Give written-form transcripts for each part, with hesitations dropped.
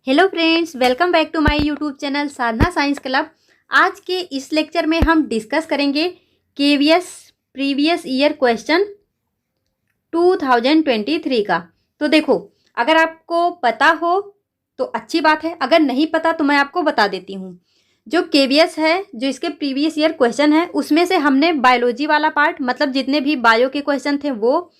Hello friends, welcome back to my YouTube channel Sadhana science club. आज के इस lecture में हम डिस्कस करेंगे केवीएस प्रीवियस ईयर क्वेश्चन 2023 का। तो देखो, अगर आपको पता हो तो अच्छी बात है, अगर नहीं पता तो मैं आपको बता देती हूँ। जो केवीएस है, जो इसके प्रीवियस ईयर क्वेश्चन है, उसमें से हमने बायोलॉजी वाला पार्ट, मतलब जितने भी बायो के क्वेश्चन थे वो,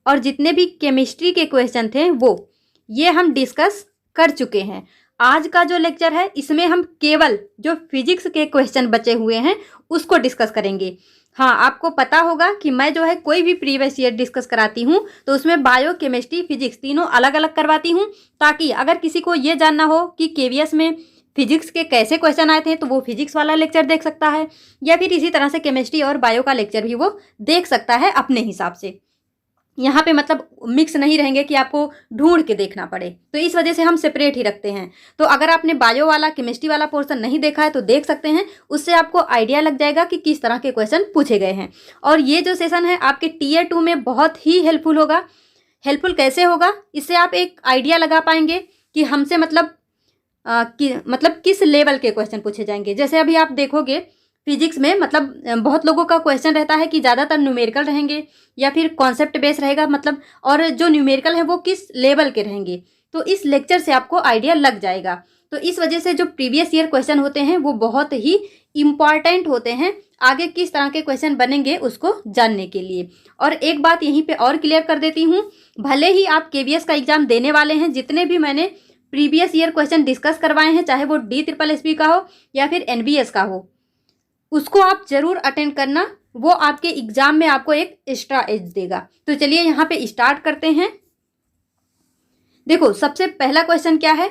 और जितने भी केमिस्ट्री के क्वेश्चन थे वो, ये हम डिस्कस कर चुके हैं। आज का जो लेक्चर है इसमें हम केवल जो फिजिक्स के क्वेश्चन बचे हुए हैं उसको डिस्कस करेंगे। हाँ, आपको पता होगा कि मैं जो है कोई भी प्रीवियस ईयर डिस्कस कराती हूँ तो उसमें बायो, केमिस्ट्री, फिजिक्स तीनों अलग अलग करवाती हूँ, ताकि अगर किसी को ये जानना हो कि केवीएस में फिजिक्स के कैसे क्वेश्चन आए थे तो वो फिजिक्स वाला लेक्चर देख सकता है, या फिर इसी तरह से केमिस्ट्री और बायो का लेक्चर भी वो देख सकता है अपने हिसाब से। यहाँ पे मतलब मिक्स नहीं रहेंगे कि आपको ढूंढ के देखना पड़े, तो इस वजह से हम सेपरेट ही रखते हैं। तो अगर आपने बायो वाला, केमिस्ट्री वाला पोर्शन नहीं देखा है तो देख सकते हैं, उससे आपको आइडिया लग जाएगा कि किस तरह के क्वेश्चन पूछे गए हैं। और ये जो सेशन है आपके टीयर 2 में बहुत ही हेल्पफुल होगा। हेल्पफुल कैसे होगा, इससे आप एक आइडिया लगा पाएंगे कि हमसे मतलब किस लेवल के क्वेश्चन पूछे जाएंगे। जैसे अभी आप देखोगे फिजिक्स में मतलब बहुत लोगों का क्वेश्चन रहता है कि ज़्यादातर न्यूमेरिकल रहेंगे या फिर कॉन्सेप्ट बेस रहेगा, मतलब और जो न्यूमेरिकल है वो किस लेवल के रहेंगे। तो इस लेक्चर से आपको आइडिया लग जाएगा। तो इस वजह से जो प्रीवियस ईयर क्वेश्चन होते हैं वो बहुत ही इम्पॉर्टेंट होते हैं आगे किस तरह के क्वेश्चन बनेंगे उसको जानने के लिए। और एक बात यहीं पे और क्लियर कर देती हूँ, भले ही आप केवीएस का एग्जाम देने वाले हैं, जितने भी मैंने प्रीवियस ईयर क्वेश्चन डिस्कस करवाए हैं, चाहे वो DSSS का हो या फिर NBS का हो, उसको आप जरूर अटेंड करना। वो आपके एग्जाम में आपको एक एक्स्ट्रा एज देगा। तो चलिए यहाँ पे स्टार्ट करते हैं। देखो, सबसे पहला क्वेश्चन क्या है,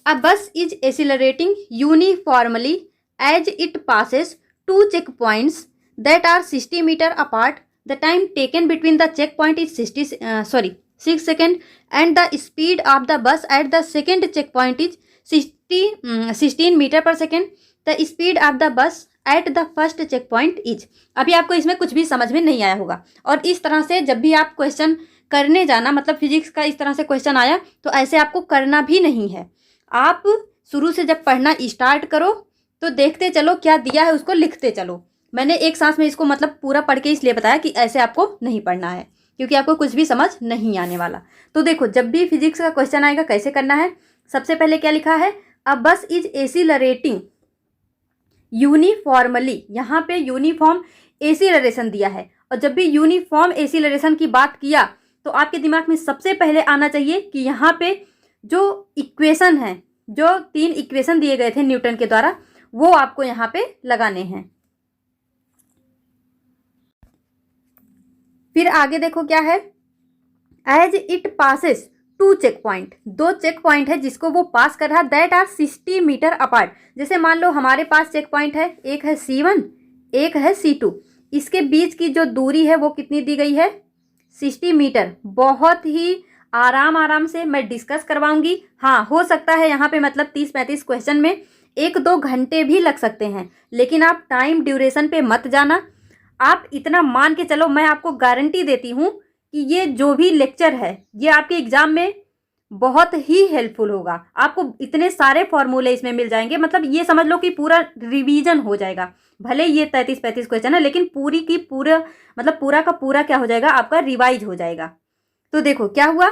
a bus is accelerating uniformly as it passes two check points that are 60 metre apart. The time taken between the check point is 6 second and the speed of the bus at the second check point is 16 metre per second. The speed of the bus at the first check point is. अभी आपको इसमें कुछ भी समझ में नहीं आया होगा, और इस तरह से जब भी आप क्वेश्चन करने जाना, मतलब फिजिक्स का इस तरह से क्वेश्चन आया तो ऐसे आपको करना भी नहीं है। आप शुरू से जब पढ़ना स्टार्ट करो तो देखते चलो क्या दिया है उसको लिखते चलो। मैंने एक सांस में इसको मतलब पूरा पढ़ के इसलिए बताया कि ऐसे आपको नहीं पढ़ना है, क्योंकि आपको कुछ भी समझ नहीं आने वाला। तो देखो, जब भी फिजिक्स का क्वेश्चन आएगा कैसे करना है, सबसे पहले क्या लिखा है, a bus is accelerating uniformly. यहाँ पे यूनिफॉर्म एक्सीलरेशन दिया है, और जब भी यूनिफॉर्म एक्सीलरेशन की बात किया तो आपके दिमाग में सबसे पहले आना चाहिए कि यहाँ पे जो इक्वेशन है, जो 3 इक्वेशन दिए गए थे न्यूटन के द्वारा, वो आपको यहाँ पे लगाने हैं। फिर आगे देखो क्या है, as it passes 2 checkpoint, 2 checkpoint है जिसको वो पास कर रहा, दैट आर 60 मीटर अपार्ट। जैसे मान लो हमारे पास चेक पॉइंट है, एक है C1, एक है C2, इसके बीच की जो दूरी है वो कितनी दी गई है, 60 मीटर। बहुत ही आराम से मैं डिस्कस करवाऊंगी। हाँ, हो सकता है यहाँ पे मतलब 30-35 क्वेश्चन में 1-2 घंटे भी लग सकते हैं, लेकिन आप टाइम ड्यूरेशन पे मत जाना। आप इतना मान के चलो, मैं आपको गारंटी देती हूँ कि ये जो भी लेक्चर है ये आपके एग्जाम में बहुत ही हेल्पफुल होगा। आपको इतने सारे फॉर्मूले इसमें मिल जाएंगे, मतलब ये समझ लो कि पूरा रिवीजन हो जाएगा। भले ये 33-35 क्वेश्चन है, लेकिन पूरा का पूरा क्या हो जाएगा, आपका रिवाइज हो जाएगा। तो देखो क्या हुआ,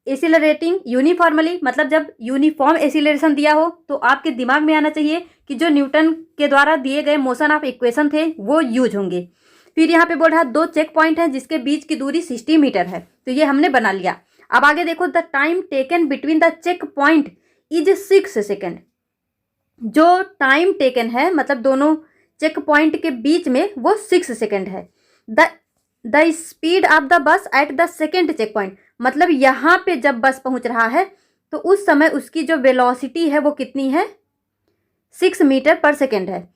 एक्सीलरेटिंग यूनिफॉर्मली, मतलब जब यूनिफॉर्म एक्सीलरेशन दिया हो तो आपके दिमाग में आना चाहिए कि जो न्यूटन के द्वारा दिए गए मोशन ऑफ इक्वेशन थे वो यूज होंगे। फिर यहाँ पे बोल रहा है 2 चेक पॉइंट है जिसके बीच की दूरी 60 मीटर है, तो ये हमने बना लिया। अब आगे देखो, the time taken between the check point is 6 second. जो टाइम टेकन है, मतलब दोनों चेक पॉइंट के बीच में, वो 6 सेकेंड है। The speed of the bus at the second check point, मतलब यहाँ पे जब बस पहुँच रहा है तो उस समय उसकी जो वेलोसिटी है वो कितनी है, 6 मीटर पर सेकेंड है।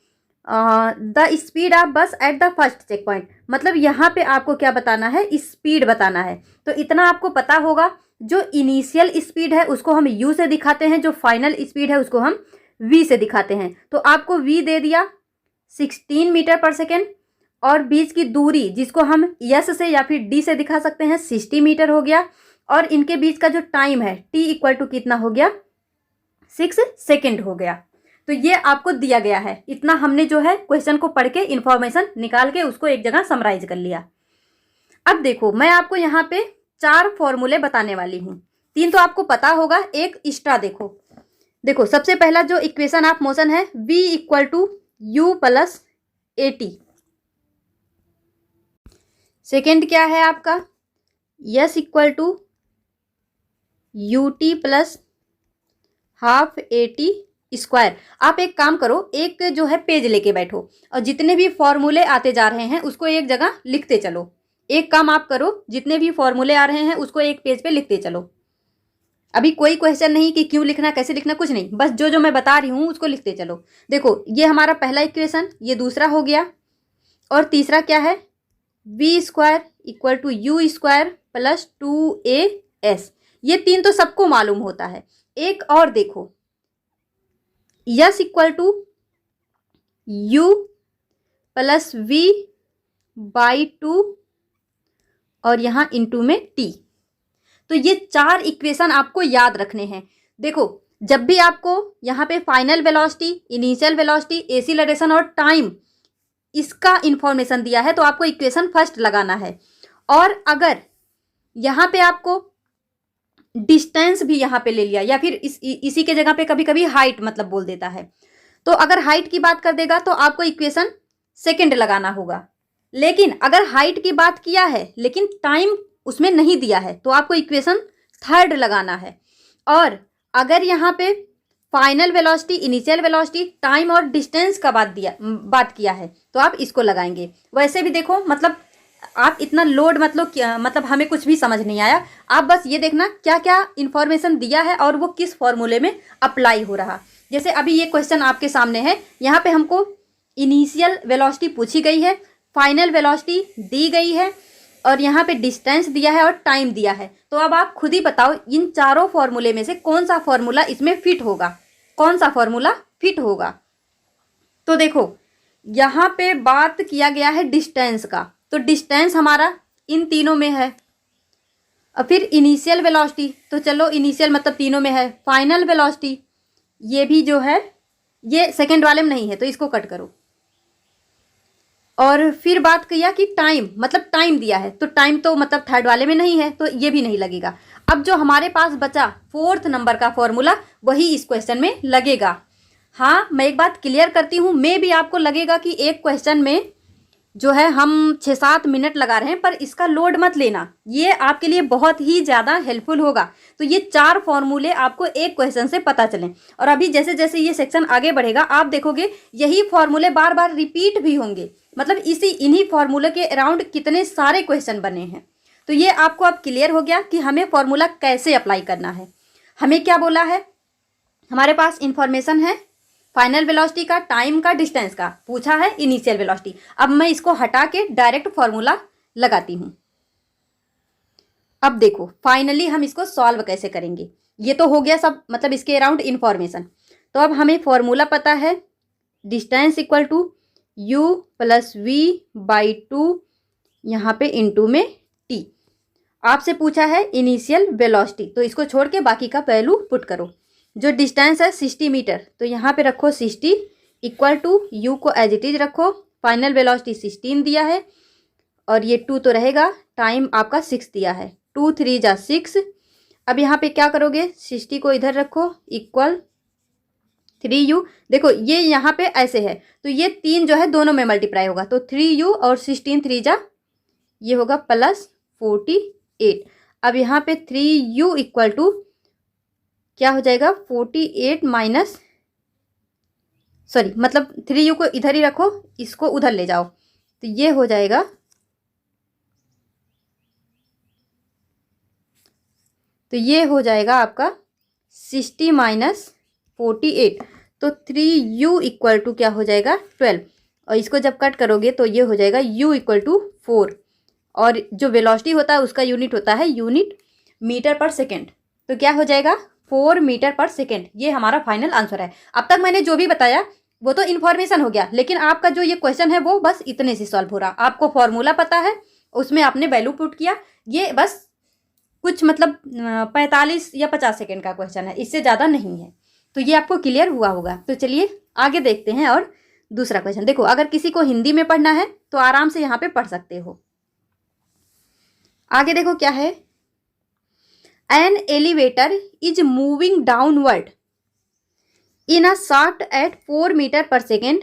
The speed of bus at the first check point, मतलब यहाँ पे आपको क्या बताना है, स्पीड बताना है। तो इतना आपको पता होगा, जो इनिशियल स्पीड है उसको हम U से दिखाते हैं, जो फाइनल स्पीड है उसको हम V से दिखाते हैं। तो आपको V दे दिया 16 मीटर पर सेकेंड, और बीच की दूरी जिसको हम S से या फिर D से दिखा सकते हैं 60 मीटर हो गया, और इनके बीच का जो टाइम है T इक्वल टू कितना हो गया, 6 सेकेंड हो गया। तो ये आपको दिया गया है, इतना हमने जो है क्वेश्चन को पढ़ के इन्फॉर्मेशन निकाल के उसको एक जगह समराइज कर लिया। अब देखो मैं आपको यहाँ पे 4 फॉर्मूले बताने वाली हूँ। 3 तो आपको पता होगा, एक एक्स्ट्रा देखो सबसे पहला जो इक्वेशन ऑफ मोशन है v equal to u plus a t. Second क्या है आपका s equal to U T plus half a t square. आप एक काम करो, एक जो है पेज लेके बैठो और जितने भी फॉर्मूले आते जा रहे हैं उसको एक जगह लिखते चलो। एक काम आप करो, जितने भी फॉर्मूले आ रहे हैं उसको एक पेज पे लिखते चलो। अभी कोई क्वेश्चन नहीं कि क्यों लिखना कैसे लिखना, कुछ नहीं, बस जो जो मैं बता रही हूँ उसको लिखते चलो। देखो ये हमारा पहला इक्वेशन, ये दूसरा हो गया, और तीसरा क्या है v square equal to u square plus 2as। ये 3 तो सबको मालूम होता है। एक और देखो s equal to u plus v by 2 और यहाँ इंटू में टी। तो ये 4 इक्वेशन आपको याद रखने हैं। देखो जब भी आपको यहाँ पे final velocity, initial velocity, acceleration और टाइम इसका इंफॉर्मेशन दिया है तो आपको इक्वेशन फर्स्ट लगाना है। और अगर यहाँ पे आपको डिस्टेंस भी यहाँ पे ले लिया या फिर इसी के जगह पे कभी कभी हाइट मतलब बोल देता है, तो अगर हाइट की बात कर देगा तो आपको इक्वेशन सेकंड लगाना होगा। लेकिन अगर हाइट की बात किया है लेकिन टाइम उसमें नहीं दिया है तो आपको इक्वेशन थर्ड लगाना है। और अगर यहाँ पे final velocity, initial velocity, time और डिस्टेंस का बात किया है तो आप इसको लगाएंगे। वैसे भी देखो मतलब आप इतना लोड मतलब हमें कुछ भी समझ नहीं आया, आप बस ये देखना क्या क्या इन्फॉर्मेशन दिया है और वो किस फॉर्मूले में अप्लाई हो रहा। जैसे अभी ये क्वेश्चन आपके सामने है, यहाँ पे हमको इनिशियल वेलोसिटी पूछी गई है, फाइनल वेलोसिटी दी गई है और यहाँ पे डिस्टेंस दिया है और टाइम दिया है। तो अब आप खुद ही बताओ इन चारों फॉर्मूले में से कौन सा फॉर्मूला इसमें फिट होगा, कौन सा फॉर्मूला फिट होगा। तो देखो यहाँ पे बात किया गया है डिस्टेंस का, तो डिस्टेंस हमारा इन तीनों में है। और फिर इनिशियल वेलोसिटी, तो चलो इनिशियल मतलब तीनों में है। फाइनल वेलोसिटी ये भी जो है ये सेकेंड वाले में नहीं है तो इसको कट करो। और फिर बात किया कि टाइम मतलब टाइम दिया है तो टाइम तो मतलब थर्ड वाले में नहीं है तो ये भी नहीं लगेगा। अब जो हमारे पास बचा 4th नंबर का फॉर्मूला वही इस क्वेश्चन में लगेगा। हाँ मैं एक बात क्लियर करती हूँ, मैं भी आपको लगेगा कि एक क्वेश्चन में जो है हम 6-7 मिनट लगा रहे हैं, पर इसका लोड मत लेना, ये आपके लिए बहुत ही ज़्यादा हेल्पफुल होगा। तो ये 4 फॉर्मूले आपको एक क्वेश्चन से पता चलें और अभी जैसे जैसे ये सेक्शन आगे बढ़ेगा आप देखोगे यही फॉर्मूले बार बार रिपीट भी होंगे, मतलब इन्हीं फॉर्मूले के अराउंड कितने सारे क्वेश्चन बने हैं। तो ये आपको अब क्लियर हो गया कि हमें फॉर्मूला कैसे अप्लाई करना है। हमें क्या बोला है, हमारे पास इंफॉर्मेशन है फाइनल वेलोसिटी का, टाइम का, डिस्टेंस का, पूछा है इनिशियल वेलोसिटी। अब मैं इसको हटा के डायरेक्ट फॉर्मूला लगाती हूँ। अब देखो फाइनली हम इसको सॉल्व कैसे करेंगे। ये तो हो गया सब मतलब इसके अराउंड इंफॉर्मेशन। तो अब हमें फॉर्मूला पता है distance equal to u plus v by 2 यहाँ पे इंटू में t। आपसे पूछा है इनिशियल वेलोसिटी तो इसको छोड़ के बाकी का वैल्यू पुट करो। जो डिस्टेंस है 60 मीटर तो यहाँ पे रखो 60 इक्वल टू u को एज इट इज रखो, फाइनल वेलोसिटी 16 दिया है और ये 2 तो रहेगा, टाइम आपका 6 दिया है, 2 3 जा 6। अब यहाँ पे क्या करोगे 60 को इधर रखो इक्वल 3u। देखो ये यहाँ पे ऐसे है तो ये 3 जो है दोनों में मल्टीप्लाई होगा तो 3u और 16 3 जा ये होगा प्लस 48। अब यहाँ पे 3u इक्वल टू क्या हो जाएगा 48 माइनस मतलब 3u को इधर ही रखो, इसको उधर ले जाओ तो ये हो जाएगा, तो ये हो जाएगा आपका 60 माइनस 48 तो 3u इक्वल टू क्या हो जाएगा 12। और इसको जब कट करोगे तो ये हो जाएगा u इक्वल टू 4 और जो वेलोसिटी होता है उसका यूनिट होता है यूनिट मीटर पर सेकेंड, तो क्या हो जाएगा 4 मीटर पर सेकेंड। ये हमारा फाइनल आंसर है। अब तक मैंने जो भी बताया वो तो इन्फॉर्मेशन हो गया, लेकिन आपका जो ये क्वेश्चन है वो बस इतने से सॉल्व हो रहा। आपको फॉर्मूला पता है, उसमें आपने वैल्यू पुट किया, ये बस कुछ मतलब 45 या 50 सेकेंड का क्वेश्चन है, इससे ज़्यादा नहीं है। तो ये आपको क्लियर हुआ होगा। तो चलिए आगे देखते हैं और दूसरा क्वेश्चन। देखो, अगर किसी को हिंदी में पढ़ना है तो आराम से यहाँ पे पढ़ सकते हो। आगे देखो क्या है, an elevator is moving downward in a shaft at 4 metre per second.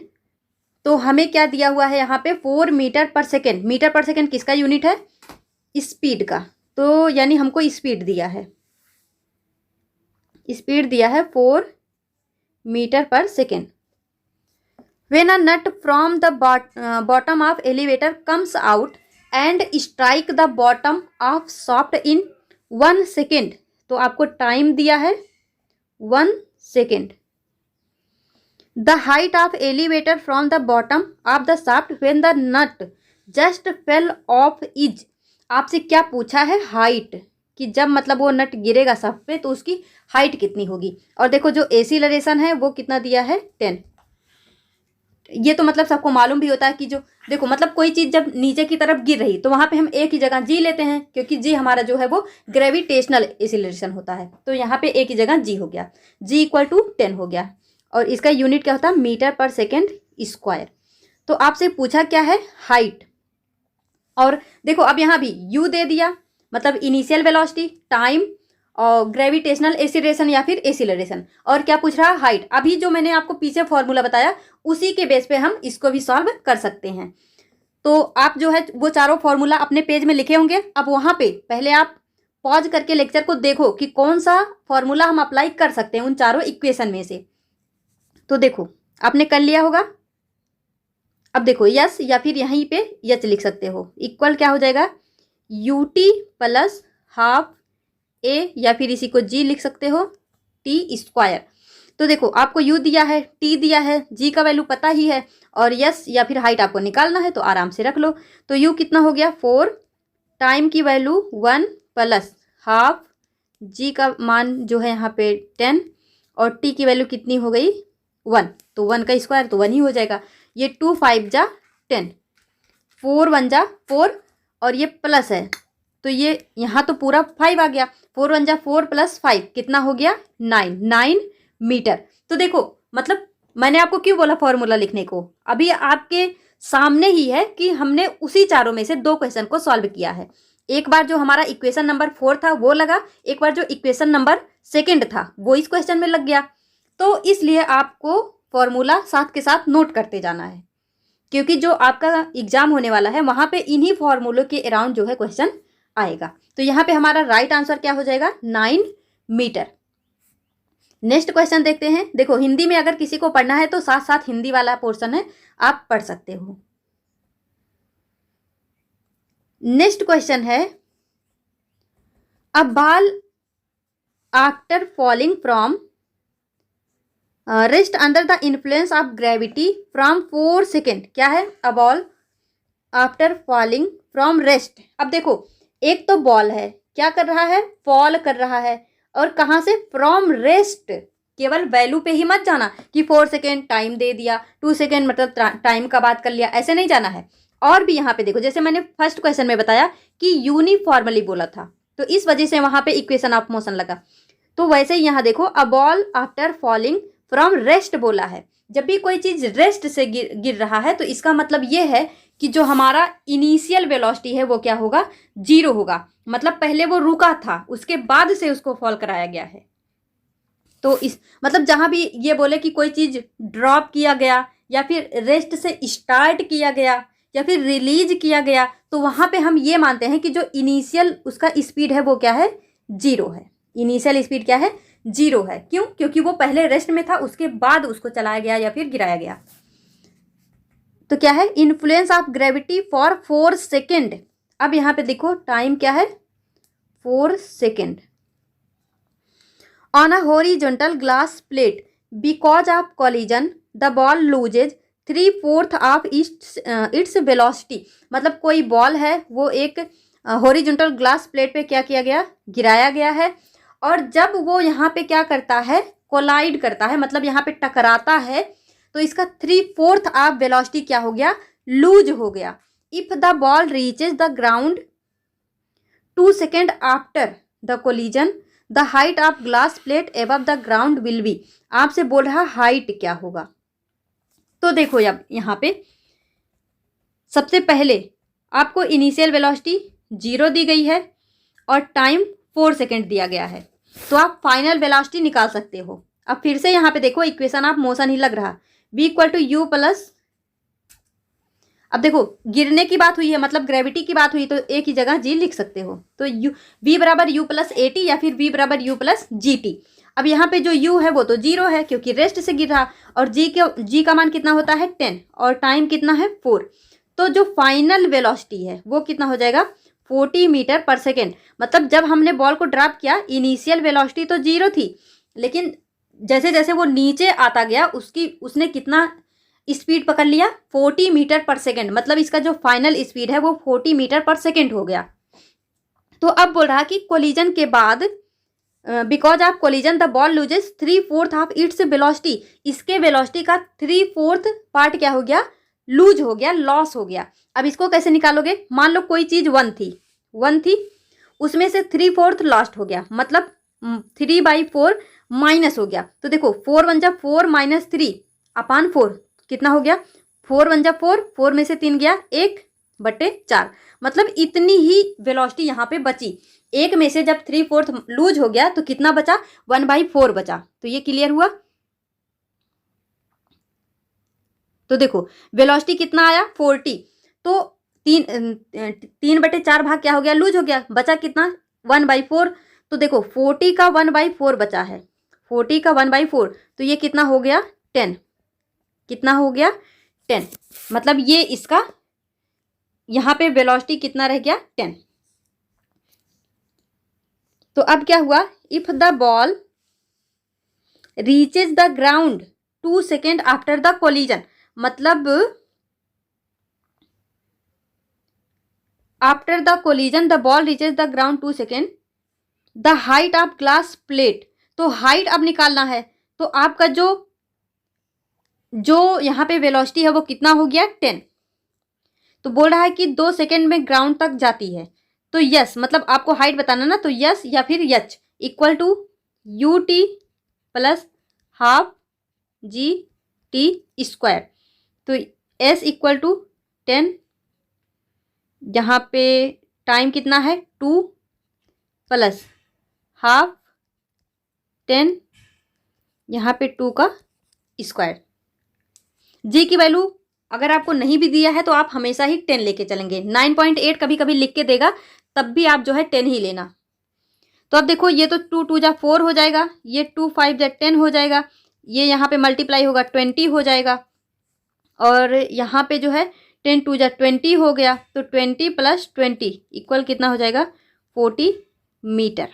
तो हमें क्या दिया हुआ है यहाँ पे, 4 metre per second. Metre per second किसका यूनिट है, स्पीड का। तो यानी हमको स्पीड दिया है, स्पीड दिया है 4 metre per second. When a nut from the bottom of elevator comes out and strike the bottom of shaft in 1 second, तो आपको टाइम दिया है 1 second. The height of elevator from the bottom of the shaft when the nut just fell off is, आपसे क्या पूछा है, height, कि जब मतलब वो नट गिरेगा शाफ्ट पे तो उसकी हाइट कितनी होगी। और देखो जो एक्सीलरेशन है वो कितना दिया है, 10। ये तो मतलब सबको मालूम भी होता है कि जो देखो मतलब कोई चीज़ जब नीचे की तरफ गिर रही तो वहाँ पे हम एक ही जगह जी लेते हैं, क्योंकि जी हमारा जो है वो ग्रेविटेशनल एक्सीलरेशन होता है। तो यहाँ पे एक ही जगह जी हो गया, जी इक्वल टू 10 हो गया। और इसका यूनिट क्या होता है, मीटर पर सेकेंड स्क्वायर। तो आपसे पूछा क्या है, हाइट। और देखो अब यहाँ भी यू दे दिया, मतलब इनिशियल वेलोसिटी, टाइम और ग्रेविटेशनल एक्सीलरेशन या फिर एक्सीलरेशन। और क्या पूछ रहा, हाइट। अभी जो मैंने आपको पीछे फॉर्मूला बताया उसी के बेस पे हम इसको भी सॉल्व कर सकते हैं। तो आप जो है वो चारों फॉर्मूला अपने पेज में लिखे होंगे। अब वहाँ पे पहले आप पॉज करके लेक्चर को देखो कि कौन सा फॉर्मूला हम अप्लाई कर सकते हैं उन चारों इक्वेशन में से। तो देखो आपने कर लिया होगा। अब देखो यस या फिर यहीं पे यच लिख सकते हो, इक्वल क्या हो जाएगा, यू टी प्लस हाफ ए, या फिर इसी को जी लिख सकते हो, टी स्क्वायर। तो देखो आपको यू दिया है, टी दिया है, जी का वैल्यू पता ही है, और यस या फिर हाइट आपको निकालना है तो आराम से रख लो। तो यू कितना हो गया 4, टाइम की वैल्यू 1 प्लस हाफ, जी का मान जो है यहाँ पे 10, और टी की वैल्यू कितनी हो गई 1। तो 1 का स्क्वायर तो 1 ही हो जाएगा। ये 2 5 जा 10, 4 1 जा 4, और ये प्लस है तो ये यहाँ तो पूरा 5 आ गया। 4 1 जा 4 प्लस 5 कितना हो गया 9 मीटर। तो देखो मतलब मैंने आपको क्यों बोला फॉर्मूला लिखने को, अभी आपके सामने ही है कि हमने उसी चारों में से 2 क्वेश्चन को सॉल्व किया है। एक बार जो हमारा इक्वेशन नंबर 4 था वो लगा, एक बार जो इक्वेशन नंबर 2 था वो इस क्वेश्चन में लग गया। तो इसलिए आपको फॉर्मूला साथ के साथ नोट करते जाना है, क्योंकि जो आपका एग्जाम होने वाला है वहाँ पे इन्हीं फॉर्मूलों के अराउंड जो है क्वेश्चन आएगा। तो यहाँ पे हमारा राइट आंसर क्या हो जाएगा, 9 मीटर। नेक्स्ट क्वेश्चन देखते हैं। देखो हिंदी में अगर किसी को पढ़ना है तो साथ साथ हिंदी वाला पोर्शन है आप पढ़ सकते हो। नेक्स्ट क्वेश्चन है, a ball after falling from rest under the influence of gravity from 4 second. क्या है, a ball after falling from rest. अब देखो एक तो बॉल है, क्या कर रहा है, फॉल कर रहा है, और कहाँ से, फ्रॉम रेस्ट। केवल वैल्यू पे ही मत जाना कि 4 सेकेंड टाइम दे दिया, 2 सेकेंड मतलब टाइम का बात कर लिया, ऐसे नहीं जाना है। और भी यहाँ पे देखो जैसे मैंने फर्स्ट क्वेश्चन में बताया कि यूनिफॉर्मली बोला था तो इस वजह से वहाँ पे इक्वेशन ऑफ मोशन लगा। तो वैसे ही यहाँ देखो a ball after falling from rest बोला है। जब भी कोई चीज़ रेस्ट से गिर रहा है तो इसका मतलब ये है कि जो हमारा इनिशियल वेलोसिटी है वो क्या होगा, 0 होगा। मतलब पहले वो रुका था उसके बाद से उसको फॉल कराया गया है। तो इस मतलब जहाँ भी ये बोले कि कोई चीज़ ड्रॉप किया गया या फिर रेस्ट से स्टार्ट किया गया या फिर रिलीज किया गया, तो वहाँ पे हम ये मानते हैं कि जो इनिशियल उसका स्पीड है वो क्या है, 0 है। इनिशियल स्पीड क्या है, 0 है। क्यों, क्योंकि वो पहले रेस्ट में था उसके बाद उसको चलाया गया या फिर गिराया गया। तो क्या है, influence of gravity for 4 second. अब यहाँ पे देखो टाइम क्या है, 4 second on a horizontal glass plate because of collision the ball loses 3/4 of its velocity. मतलब कोई बॉल है वो एक हॉरिजॉन्टल ग्लास प्लेट पे क्या किया गया, गिराया गया है, और जब वो यहाँ पे क्या करता है, कोलाइड करता है, मतलब यहाँ पे टकराता है, तो इसका 3/4 ऑफ वेलोसिटी क्या हो गया, लूज हो गया। If the ball reaches the ground 2 second after the collision the height of glass plate above the ground will be. आपसे बोल रहा हाइट क्या होगा। तो देखो अब यहाँ पे सबसे पहले आपको इनिशियल वेलोसिटी 0 दी गई है और टाइम 4 सेकेंड दिया गया है, तो आप फाइनल वेलोसिटी निकाल सकते हो। अब फिर से यहाँ पे देखो इक्वेशन ऑफ मोशन ही लग रहा, v equal to u plus, अब देखो गिरने की बात हुई है मतलब ग्रेविटी की बात हुई तो एक ही जगह जी लिख सकते हो, तो यू v बराबर यू प्लस ए टी या फिर v बराबर यू प्लस जी टी। अब यहाँ पे जो u है वो तो 0 है क्योंकि रेस्ट से गिर रहा, और g का मान कितना होता है 10 और टाइम कितना है 4। तो जो फाइनल वेलोसिटी है वो कितना हो जाएगा 40 मीटर पर सेकेंड। मतलब जब हमने बॉल को ड्रॉप किया इनिशियल वेलोसिटी तो 0 थी, लेकिन जैसे जैसे वो नीचे आता गया उसने कितना स्पीड पकड़ लिया 40 मीटर पर सेकेंड। मतलब इसका जो फाइनल स्पीड है वो 40 मीटर पर सेकेंड हो गया। तो अब बोल रहा कि कोलिजन के बाद because of collision the ball loses 3/4 of its velocity. इसके वेलोसिटी का 3/4 पार्ट क्या हो गया लूज हो गया, लॉस हो गया। अब इसको कैसे निकालोगे, मान लो कोई चीज 1 थी उसमें से 3/4 लॉस्ट हो गया, मतलब 3/4 माइनस हो गया। तो देखो 4 1 जा 4 माइनस 3 अपान 4 कितना हो गया 4 1 जा 4, 4 में से 3 गया 1/4। मतलब इतनी ही वेलोसिटी यहाँ पे बची। एक में से जब 3/4 लूज हो गया तो कितना बचा 1/4 बचा। तो ये क्लियर हुआ। तो देखो वेलोसिटी कितना आया 40, तो 3/4 भाग क्या हो गया लूज हो गया, बचा कितना 1/4। तो देखो 40 का 1/4 बचा है, 40 का 1/4, तो ये कितना हो गया 10, कितना हो गया 10। मतलब ये इसका यहाँ पे वेलोसिटी कितना रह गया 10। तो अब क्या हुआ, if the ball reaches the ground 2 second after the collision, मतलब after the collision the ball reaches the ground 2 second the height of glass plate. तो हाइट अब निकालना है, तो आपका जो यहाँ पे वेलोसिटी है वो कितना हो गया 10। तो बोल रहा है कि 2 सेकेंड में ग्राउंड तक जाती है, तो यस मतलब आपको हाइट बताना ना, तो यस या फिर H equal to U T plus half G T square. तो एस इक्वल टू 10, यहाँ पे टाइम कितना है 2 प्लस हाफ 10, यहाँ पे 2 का स्क्वायर। जी की वैल्यू अगर आपको नहीं भी दिया है तो आप हमेशा ही 10 लेके चलेंगे। 9.8 कभी कभी लिख के देगा तब भी आप जो है 10 ही लेना। तो अब देखो ये तो 2 2 जा 4 हो जाएगा, ये 2 5 जा 10 हो जाएगा, ये यहाँ पे मल्टीप्लाई होगा 20 हो जाएगा, और यहाँ पे जो है 10 2 जा 20 हो गया, तो 20 प्लस 20 इक्वल कितना हो जाएगा 40 मीटर।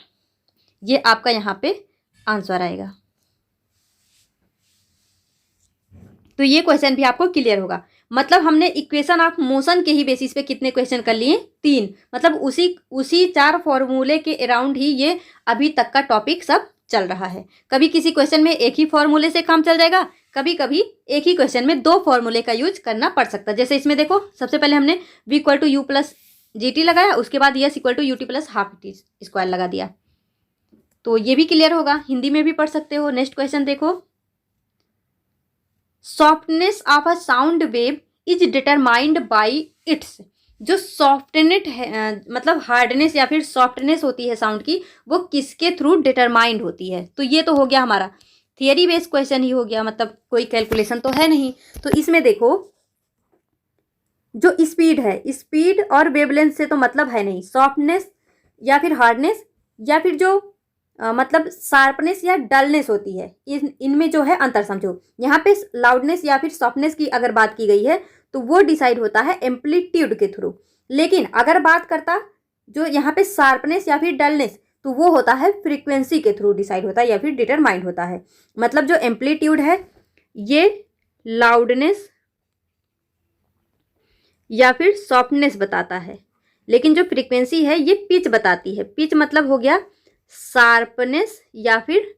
ये आपका यहाँ पे आंसर आएगा। तो ये क्वेश्चन भी आपको क्लियर होगा। मतलब हमने इक्वेशन ऑफ मोशन के ही बेसिस पे कितने क्वेश्चन कर लिए 3, मतलब उसी 4 फॉर्मूले के अराउंड ही ये अभी तक का टॉपिक सब चल रहा है। कभी किसी क्वेश्चन में एक ही फॉर्मूले से काम चल जाएगा, कभी कभी एक ही क्वेश्चन में 2 फॉर्मूले का यूज करना पड़ सकता है। जैसे इसमें देखो सबसे पहले हमने v equal to u plus g t लगाया, उसके बाद s equal to U T plus half t square लगा दिया। तो ये भी क्लियर होगा, हिंदी में भी पढ़ सकते हो। नेक्स्ट क्वेश्चन देखो, softness of a sound wave is determined by its. जो सॉफ्टनेस है मतलब हार्डनेस या फिर सॉफ्टनेस होती है साउंड की, वो किसके थ्रू डिटरमाइंड होती है। तो ये तो हो गया हमारा थियरी बेस्ड क्वेश्चन ही हो गया, मतलब कोई कैलकुलेशन तो है नहीं। तो इसमें देखो जो स्पीड है, स्पीड और वेवलेंथ से तो मतलब है नहीं, सॉफ्टनेस या फिर हार्डनेस या फिर जो मतलब शार्पनेस या डलनेस होती है, इनमें जो है अंतर समझो। यहाँ पे लाउडनेस या फिर सॉफ्टनेस की अगर बात की गई है तो वो डिसाइड होता है एम्पलीट्यूड के थ्रू, लेकिन अगर बात करता जो यहाँ पे शार्पनेस या फिर डलनेस तो वो होता है फ्रीक्वेंसी के थ्रू डिसाइड होता है या फिर डिटरमाइंड होता है। मतलब जो एम्पलीट्यूड है ये लाउडनेस या फिर सॉफ्टनेस बताता है, लेकिन जो फ्रीक्वेंसी है ये पिच बताती है। पिच मतलब हो गया शार्पनेस या फिर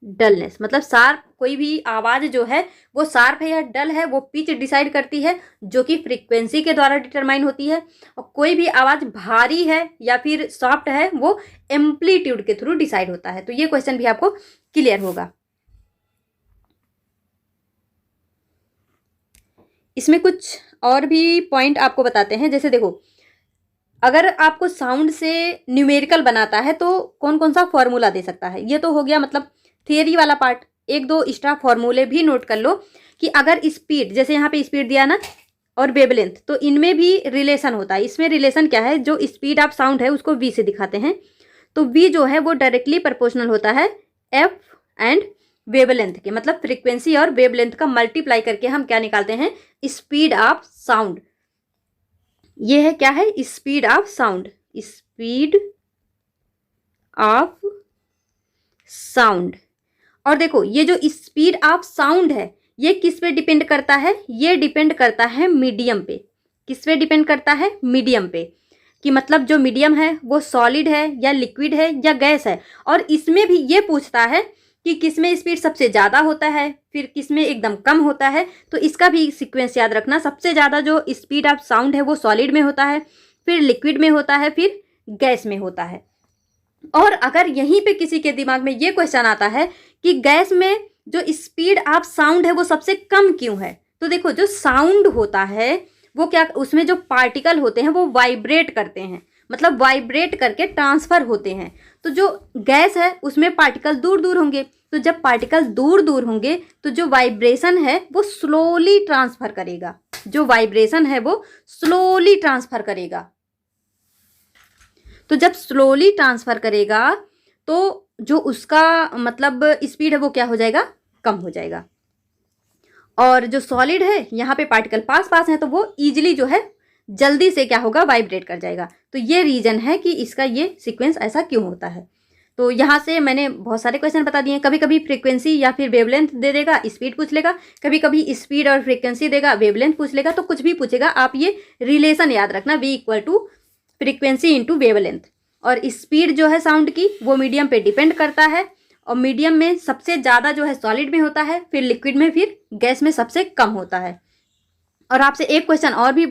डलनेस, मतलब शार्प, कोई भी आवाज़ जो है वो शार्प है या डल है वो पिच डिसाइड करती है, जो कि फ्रीक्वेंसी के द्वारा डिटरमाइन होती है। और कोई भी आवाज़ भारी है या फिर सॉफ्ट है वो एम्पलीट्यूड के थ्रू डिसाइड होता है। तो ये क्वेश्चन भी आपको क्लियर होगा। इसमें कुछ और भी पॉइंट आपको बताते हैं। जैसे देखो, अगर आपको साउंड से न्यूमेरिकल बनाता है तो कौन कौन सा फॉर्मूला दे सकता है। ये तो हो गया मतलब थियरी वाला पार्ट। एक दो एक्स्ट्रा फॉर्मूले भी नोट कर लो कि अगर स्पीड, जैसे यहाँ पे स्पीड दिया ना, और वेवलेंथ, तो इनमें भी रिलेशन होता है। इसमें रिलेशन क्या है, जो स्पीड ऑफ साउंड है उसको वी से दिखाते हैं, तो वी जो है वो डायरेक्टली प्रोपोर्शनल होता है एफ एंड वेवलेंथ के, मतलब फ्रीक्वेंसी और वेवलेंथ का मल्टीप्लाई करके हम क्या निकालते हैं, स्पीड ऑफ साउंड। ये है क्या है, speed of sound, speed of sound. और देखो ये जो स्पीड ऑफ साउंड है ये किस पे डिपेंड करता है, ये डिपेंड करता है मीडियम पे। किस पे डिपेंड करता है, मीडियम पे, कि मतलब जो मीडियम है वो सॉलिड है या लिक्विड है या गैस है। और इसमें भी ये पूछता है कि किस में स्पीड सबसे ज़्यादा होता है, फिर किस में एकदम कम होता है। तो इसका भी सीक्वेंस याद रखना, सबसे ज़्यादा जो स्पीड ऑफ साउंड है वो सॉलिड में होता है, फिर लिक्विड में होता है, फिर गैस में होता है। और अगर यहीं पे किसी के दिमाग में ये क्वेश्चन आता है कि गैस में जो स्पीड ऑफ साउंड है वो सबसे कम क्यों है, तो देखो जो साउंड होता है वो क्या, उसमें जो पार्टिकल होते हैं वो वाइब्रेट करते हैं, मतलब वाइब्रेट करके ट्रांसफर होते हैं। तो जो गैस है उसमें पार्टिकल दूर दूर होंगे, तो जब पार्टिकल दूर दूर होंगे तो जो वाइब्रेशन है वो स्लोली ट्रांसफर करेगा, जो वाइब्रेशन है वो स्लोली ट्रांसफर करेगा। तो जब स्लोली ट्रांसफर करेगा तो जो उसका मतलब स्पीड है वो क्या हो जाएगा, कम हो जाएगा। और जो सॉलिड है यहाँ पे पार्टिकल पास पास है तो वो इजीली जो है जल्दी से क्या होगा, वाइब्रेट कर जाएगा। तो ये रीजन है कि इसका ये सीक्वेंस ऐसा क्यों होता है। तो यहाँ से मैंने बहुत सारे क्वेश्चन बता दिए। कभी कभी फ्रीक्वेंसी या फिर वेवलेंथ दे देगा, स्पीड पूछ लेगा, कभी कभी स्पीड और फ्रीक्वेंसी देगा, वेवलेंथ पूछ लेगा, तो कुछ भी पूछेगा आप ये रिलेशन याद रखना, v equal to frequency into wavelength. और स्पीड जो है साउंड की वो मीडियम पे डिपेंड करता है, और मीडियम में सबसे ज़्यादा जो है सॉलिड में होता है, फिर लिक्विड में, फिर गैस में सबसे कम होता है। और आपसे एक क्वेश्चन और भी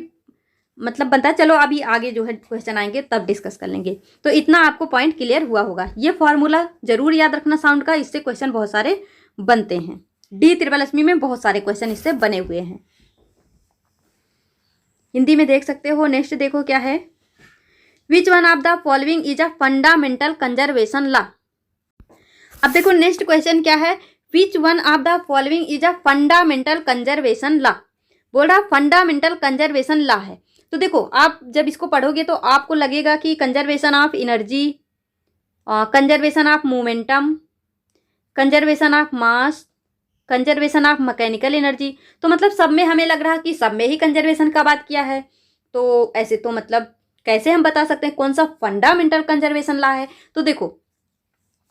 मतलब बनता है, चलो अभी आगे जो है क्वेश्चन आएंगे तब डिस्कस कर लेंगे। तो इतना आपको पॉइंट क्लियर हुआ होगा। ये फॉर्मूला जरूर याद रखना साउंड का, इससे क्वेश्चन बहुत सारे बनते हैं। DSSSB में बहुत सारे क्वेश्चन इससे बने हुए हैं। हिंदी में देख सकते हो। नेक्स्ट देखो क्या है, which one of the following is a fundamental conservation law. अब देखो नेक्स्ट क्वेश्चन क्या है, which one of the following is a fundamental conservation law. बोल रहा फंडामेंटल कंजर्वेशन लॉ है। तो देखो आप जब इसको पढ़ोगे तो आपको लगेगा कि conservation of energy, conservation of momentum, conservation of mass, conservation of mechanical energy, तो मतलब सब में हमें लग रहा कि सब में ही कंजर्वेशन का बात किया है। तो ऐसे तो मतलब कैसे हम बता सकते हैं कौन सा फंडामेंटल कंजर्वेशन लॉ है। तो देखो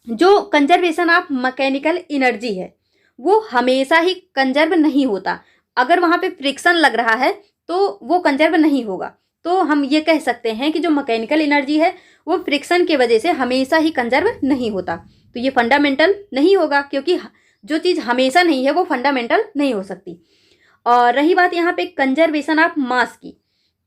जो कंजर्वेशन ऑफ मैकेनिकल एनर्जी है वो हमेशा ही कंजर्व नहीं होता। अगर वहाँ पे फ्रिक्शन लग रहा है तो वो कंजर्व नहीं होगा। तो हम ये कह सकते हैं कि जो मैकेनिकल एनर्जी है वो फ्रिक्शन की वजह से हमेशा ही कंजर्व नहीं होता। तो ये फंडामेंटल नहीं होगा, क्योंकि जो चीज़ हमेशा नहीं है वो फंडामेंटल नहीं हो सकती। और रही बात यहाँ पे कंजर्वेशन ऑफ मास की,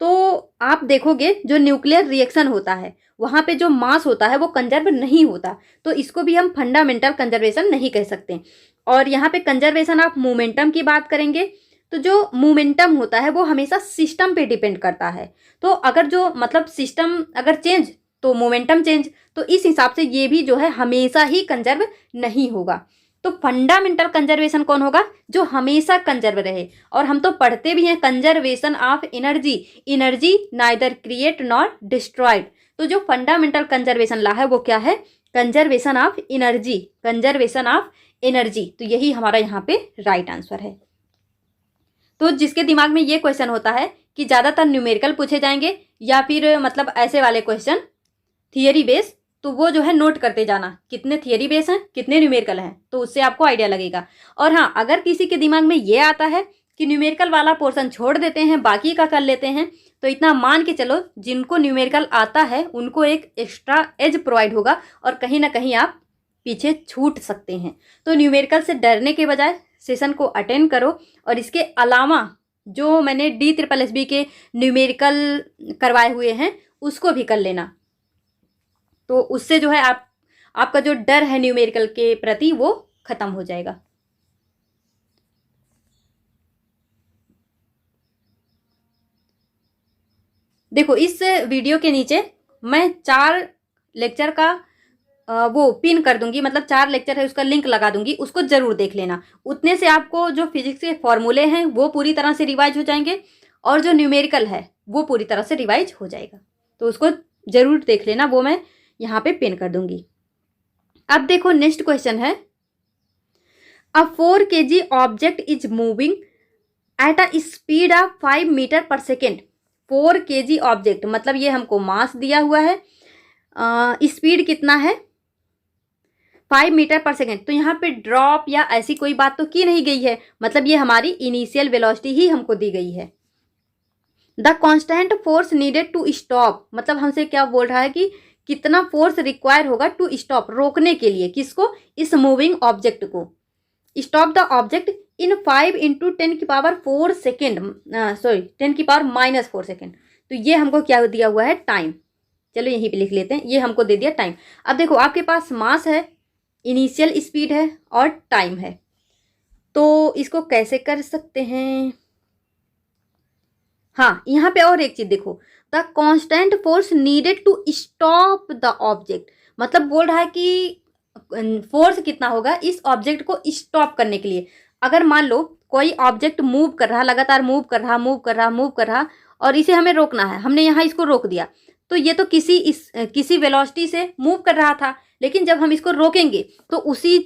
तो आप देखोगे जो न्यूक्लियर रिएक्शन होता है वहाँ पे जो मास होता है वो कंजर्व नहीं होता, तो इसको भी हम फंडामेंटल कंजर्वेशन नहीं कह सकते। और यहाँ पे कंजर्वेशन ऑफ मोमेंटम की बात करेंगे तो जो मोमेंटम होता है वो हमेशा सिस्टम पे डिपेंड करता है। तो अगर जो मतलब सिस्टम अगर चेंज तो मोमेंटम चेंज, तो इस हिसाब से ये भी जो है हमेशा ही कंजर्व नहीं होगा। तो फंडामेंटल कंजर्वेशन कौन होगा, जो हमेशा कंजर्व रहे। और हम तो पढ़ते भी हैं conservation of energy, energy neither create nor destroyed. तो जो फंडामेंटल कंजर्वेशन लॉ है वो क्या है, conservation of energy, conservation of energy. तो यही हमारा यहाँ पे राइट आंसर है। तो जिसके दिमाग में ये क्वेश्चन होता है कि ज़्यादातर न्यूमेरिकल पूछे जाएंगे या फिर मतलब ऐसे वाले क्वेश्चन थियरी बेस, तो वो जो है नोट करते जाना कितने थियरी बेस हैं कितने न्यूमेरिकल हैं, तो उससे आपको आइडिया लगेगा। और हाँ, अगर किसी के दिमाग में ये आता है कि न्यूमेरिकल वाला पोर्शन छोड़ देते हैं बाकी का कर लेते हैं, तो इतना मान के चलो जिनको न्यूमेरिकल आता है उनको एक एक्स्ट्रा एज प्रोवाइड होगा और कहीं ना कहीं आप पीछे छूट सकते हैं। तो न्यूमेरिकल से डरने के बजाय सेशन को अटेंड करो, और इसके अलावा जो मैंने DSSB के न्यूमेरिकल करवाए हुए हैं उसको भी कर लेना। तो उससे जो है आपका जो डर है न्यूमेरिकल के प्रति वो खत्म हो जाएगा। देखो इस वीडियो के नीचे मैं 4 लेक्चर का वो पिन कर दूंगी, मतलब 4 लेक्चर है उसका लिंक लगा दूंगी, उसको जरूर देख लेना। उतने से आपको जो फिजिक्स के फॉर्मूले हैं वो पूरी तरह से रिवाइज हो जाएंगे, और जो न्यूमेरिकल है वो पूरी तरह से रिवाइज हो जाएगा। तो उसको जरूर देख लेना, वो मैं यहाँ पे पिन कर दूंगी। अब देखो नेक्स्ट क्वेश्चन है, a 4 kg object is moving at a speed of 5 metre per second. 4 kg object मतलब ये हमको मास दिया हुआ है, स्पीड कितना है 5 मीटर पर सेकेंड। तो यहाँ पे ड्रॉप या ऐसी कोई बात तो की नहीं गई है, मतलब ये हमारी इनिशियल वेलोसिटी ही हमको दी गई है। The constant force needed to stop, मतलब हमसे क्या बोल रहा है कि कितना फोर्स रिक्वायर होगा टू स्टॉप, रोकने के लिए, किसको, इस मूविंग ऑब्जेक्ट को। Stop the object in 5 × 10⁻⁴ second, sorry 10⁻⁻⁴ second. तो ये हमको क्या दिया हुआ है, टाइम। चलो यहीं पे लिख लेते हैं, ये हमको दे दिया टाइम। अब देखो आपके पास मास है, इनिशियल स्पीड है और टाइम है, तो इसको कैसे कर सकते हैं। हाँ, यहाँ पे और एक चीज देखो, the constant force needed to stop the object, मतलब बोल रहा है कि फोर्स कितना होगा इस ऑब्जेक्ट को स्टॉप करने के लिए। अगर मान लो कोई ऑब्जेक्ट मूव कर रहा, लगातार मूव कर रहा और इसे हमें रोकना है, हमने यहाँ इसको रोक दिया, तो ये तो किसी वेलोसिटी से मूव कर रहा था, लेकिन जब हम इसको रोकेंगे तो उसी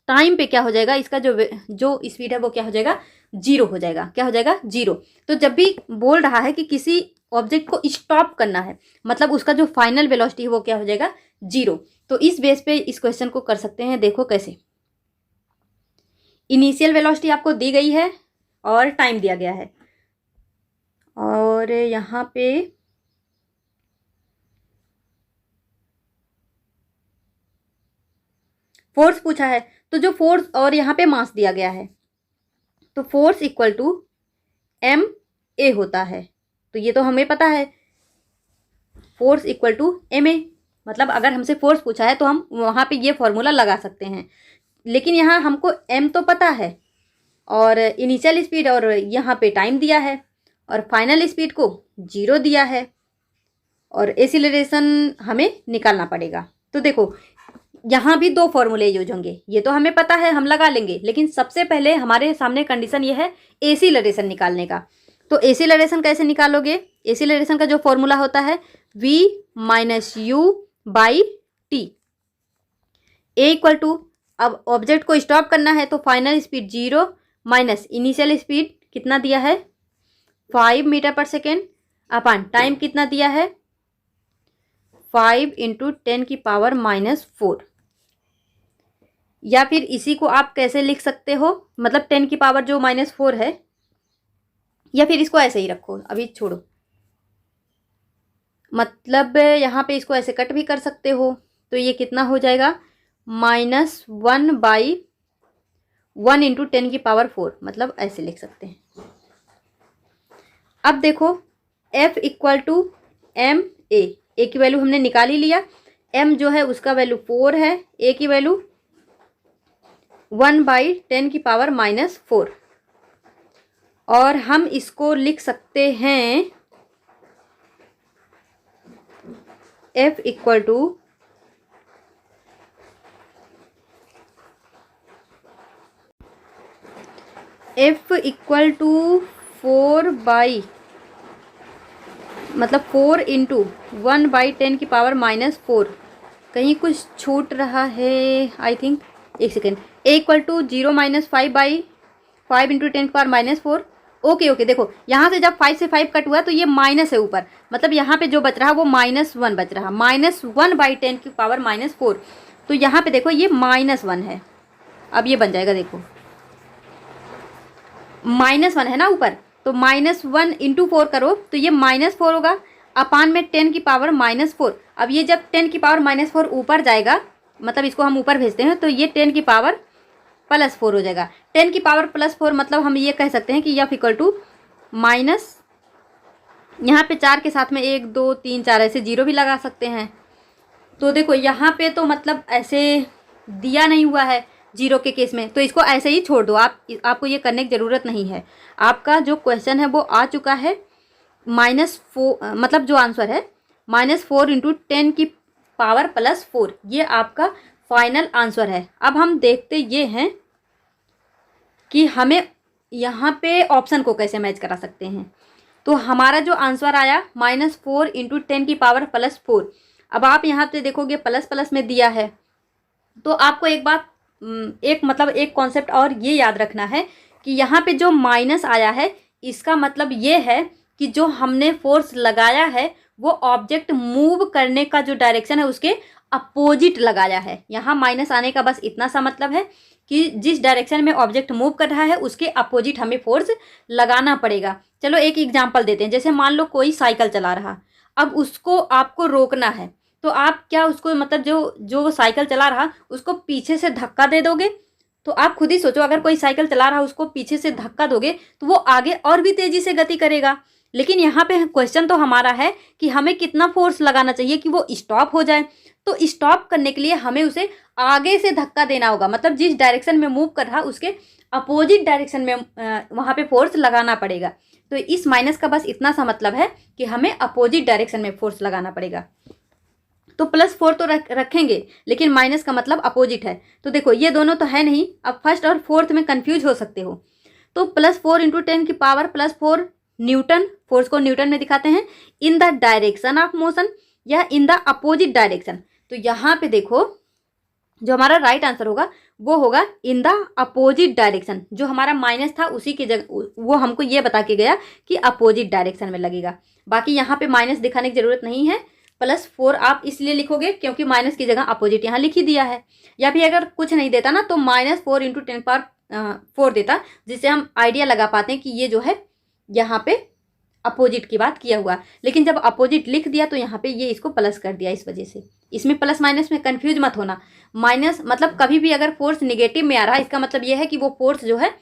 टाइम पे क्या हो जाएगा, इसका जो स्पीड है वो क्या हो जाएगा, 0 हो जाएगा। क्या हो जाएगा, 0। तो जब भी बोल रहा है कि किसी ऑब्जेक्ट को स्टॉप करना है, मतलब उसका जो फाइनल वेलोसिटी है वो क्या हो जाएगा, 0। तो इस बेस पे इस क्वेश्चन को कर सकते हैं। देखो कैसे, इनिशियल वेलोसिटी आपको दी गई है और टाइम दिया गया है, और यहाँ पे फोर्स पूछा है, तो जो फोर्स और यहाँ पे मास दिया गया है, तो फोर्स इक्वल टू ma होता है। तो ये तो हमें पता है, फोर्स इक्वल टू ma, मतलब अगर हमसे फोर्स पूछा है तो हम वहाँ पे ये फॉर्मूला लगा सकते हैं। लेकिन यहाँ हमको m तो पता है, और इनिशियल स्पीड और यहाँ पे टाइम दिया है, और फाइनल स्पीड को 0 दिया है, और एक्सीलरेशन हमें निकालना पड़ेगा। तो देखो यहाँ भी 2 फॉर्मूले यूज होंगे, ये तो हमें पता है, हम लगा लेंगे, लेकिन सबसे पहले हमारे सामने कंडीशन ये है एक्सीलरेशन निकालने का। तो एक्सीलरेशन कैसे निकालोगे, एक्सीलरेशन का जो फॉर्मूला होता है v - u/t, a equal to, अब ऑब्जेक्ट को स्टॉप करना है तो final speed 0 minus initial speed कितना दिया है 5 मीटर पर सेकेंड, अपन टाइम कितना दिया है 5 × 10⁻⁻⁴। या फिर इसी को आप कैसे लिख सकते हो, मतलब 10 की पावर जो -4 है, या फिर इसको ऐसे ही रखो, अभी छोड़ो, मतलब यहाँ पे इसको ऐसे कट भी कर सकते हो। तो ये कितना हो जाएगा, -1/1 × 10⁻⁴, मतलब ऐसे लिख सकते हैं। अब देखो F equal to ma, a की वैल्यू हमने निकाल ही लिया, m जो है उसका वैल्यू 4 है, a की वैल्यू 1/10⁻⁻⁴, और हम इसको लिख सकते हैं F equal to F equal to 4 × 1/10⁻⁻⁴। कहीं कुछ छूट रहा है आई थिंक, एक second. a equal to 0 - 5/5 × 10⁻⁻⁴। Okay, देखो यहाँ से जब 5 से 5 कट हुआ तो ये माइनस है ऊपर, मतलब यहाँ पे जो बच रहा है वो -1 बच रहा, -1/10⁻⁻⁴। तो यहाँ पे देखो ये -1 है, अब ये बन जाएगा, देखो -1 है ना ऊपर, तो -1 × 4 करो तो ये -4 होगा, अपान में 10⁻⁻⁴। अब ये जब 10⁻⁻⁴ ऊपर जाएगा मतलब इसको हम ऊपर भेजते हैं तो ये 10 की पावर +4 हो जाएगा। 10 की पावर +4 मतलब हम ये कह सकते हैं कि F इक्वल टू माइनस, यहाँ पे 4 के साथ में 1 2 3 4 ऐसे 0 भी लगा सकते हैं। तो देखो यहाँ पे तो मतलब ऐसे दिया नहीं हुआ है 0 के केस में, तो इसको ऐसे ही छोड़ दो। आपको ये करने की ज़रूरत नहीं है। आपका जो क्वेश्चन है वो आ चुका है -4, मतलब जो आंसर है -4 इंटू 10 की पावर +4, ये आपका फाइनल आंसर है। अब हम देखते ये हैं कि हमें यहाँ पे ऑप्शन को कैसे मैच करा सकते हैं। तो हमारा जो आंसर आया -4 इंटू 10 की पावर +4। अब आप यहाँ पे देखोगे प्लस प्लस में दिया है, तो आपको एक बात एक कॉन्सेप्ट और ये याद रखना है कि यहाँ पे जो माइनस आया है इसका मतलब ये है कि जो हमने फोर्स लगाया है वो ऑब्जेक्ट मूव करने का जो डायरेक्शन है उसके अपोजिट लगाया है। यहाँ माइनस आने का बस इतना सा मतलब है कि जिस डायरेक्शन में ऑब्जेक्ट मूव कर रहा है उसके अपोजिट हमें फोर्स लगाना पड़ेगा। चलो एक एग्जांपल देते हैं। जैसे मान लो कोई साइकिल चला रहा, अब उसको आपको रोकना है, तो आप क्या उसको मतलब जो साइकिल चला रहा उसको पीछे से धक्का दे दोगे? तो आप खुद ही सोचो, अगर कोई साइकिल चला रहा उसको पीछे से धक्का दोगे तो वो आगे और भी तेजी से गति करेगा। लेकिन यहाँ पे क्वेश्चन तो हमारा है कि हमें कितना फोर्स लगाना चाहिए कि वो स्टॉप हो जाए। तो स्टॉप करने के लिए हमें उसे आगे से धक्का देना होगा, मतलब जिस डायरेक्शन में मूव कर रहा उसके अपोजिट डायरेक्शन में वहाँ पे फोर्स लगाना पड़ेगा। तो इस माइनस का बस इतना सा मतलब है कि हमें अपोजिट डायरेक्शन में फोर्स लगाना पड़ेगा। तो +4 तो रखेंगे, लेकिन माइनस का मतलब अपोजिट है। तो देखो ये दोनों तो है नहीं, अब फर्स्ट और फोर्थ में कंफ्यूज हो सकते हो। तो +4 इंटू 10 की पावर +4 न्यूटन, फोर्स को न्यूटन में दिखाते हैं, in the direction of motion या इन द अपोजिट डायरेक्शन। तो यहाँ पे देखो जो हमारा राइट आंसर होगा वो होगा इन द अपोजिट डायरेक्शन। जो हमारा माइनस था उसी की जगह वो हमको ये बता के गया कि अपोजिट डायरेक्शन में लगेगा। बाकी यहाँ पे माइनस दिखाने की जरूरत नहीं है। +4 आप इसलिए लिखोगे क्योंकि माइनस की जगह अपोजिट यहाँ लिख ही दिया है। या फिर अगर कुछ नहीं देता ना तो -4 इंटू 10 पावर 4 देता, जिससे हम आइडिया लगा पाते हैं कि ये जो है यहाँ पे अपोजिट की बात किया हुआ। लेकिन जब अपोजिट लिख दिया तो यहाँ पे ये इसको प्लस कर दिया, इस वजह से। इसमें प्लस माइनस में कंफ्यूज मत होना। माइनस मतलब कभी भी अगर फोर्स निगेटिव में आ रहा है इसका मतलब ये है कि वो फोर्स जो है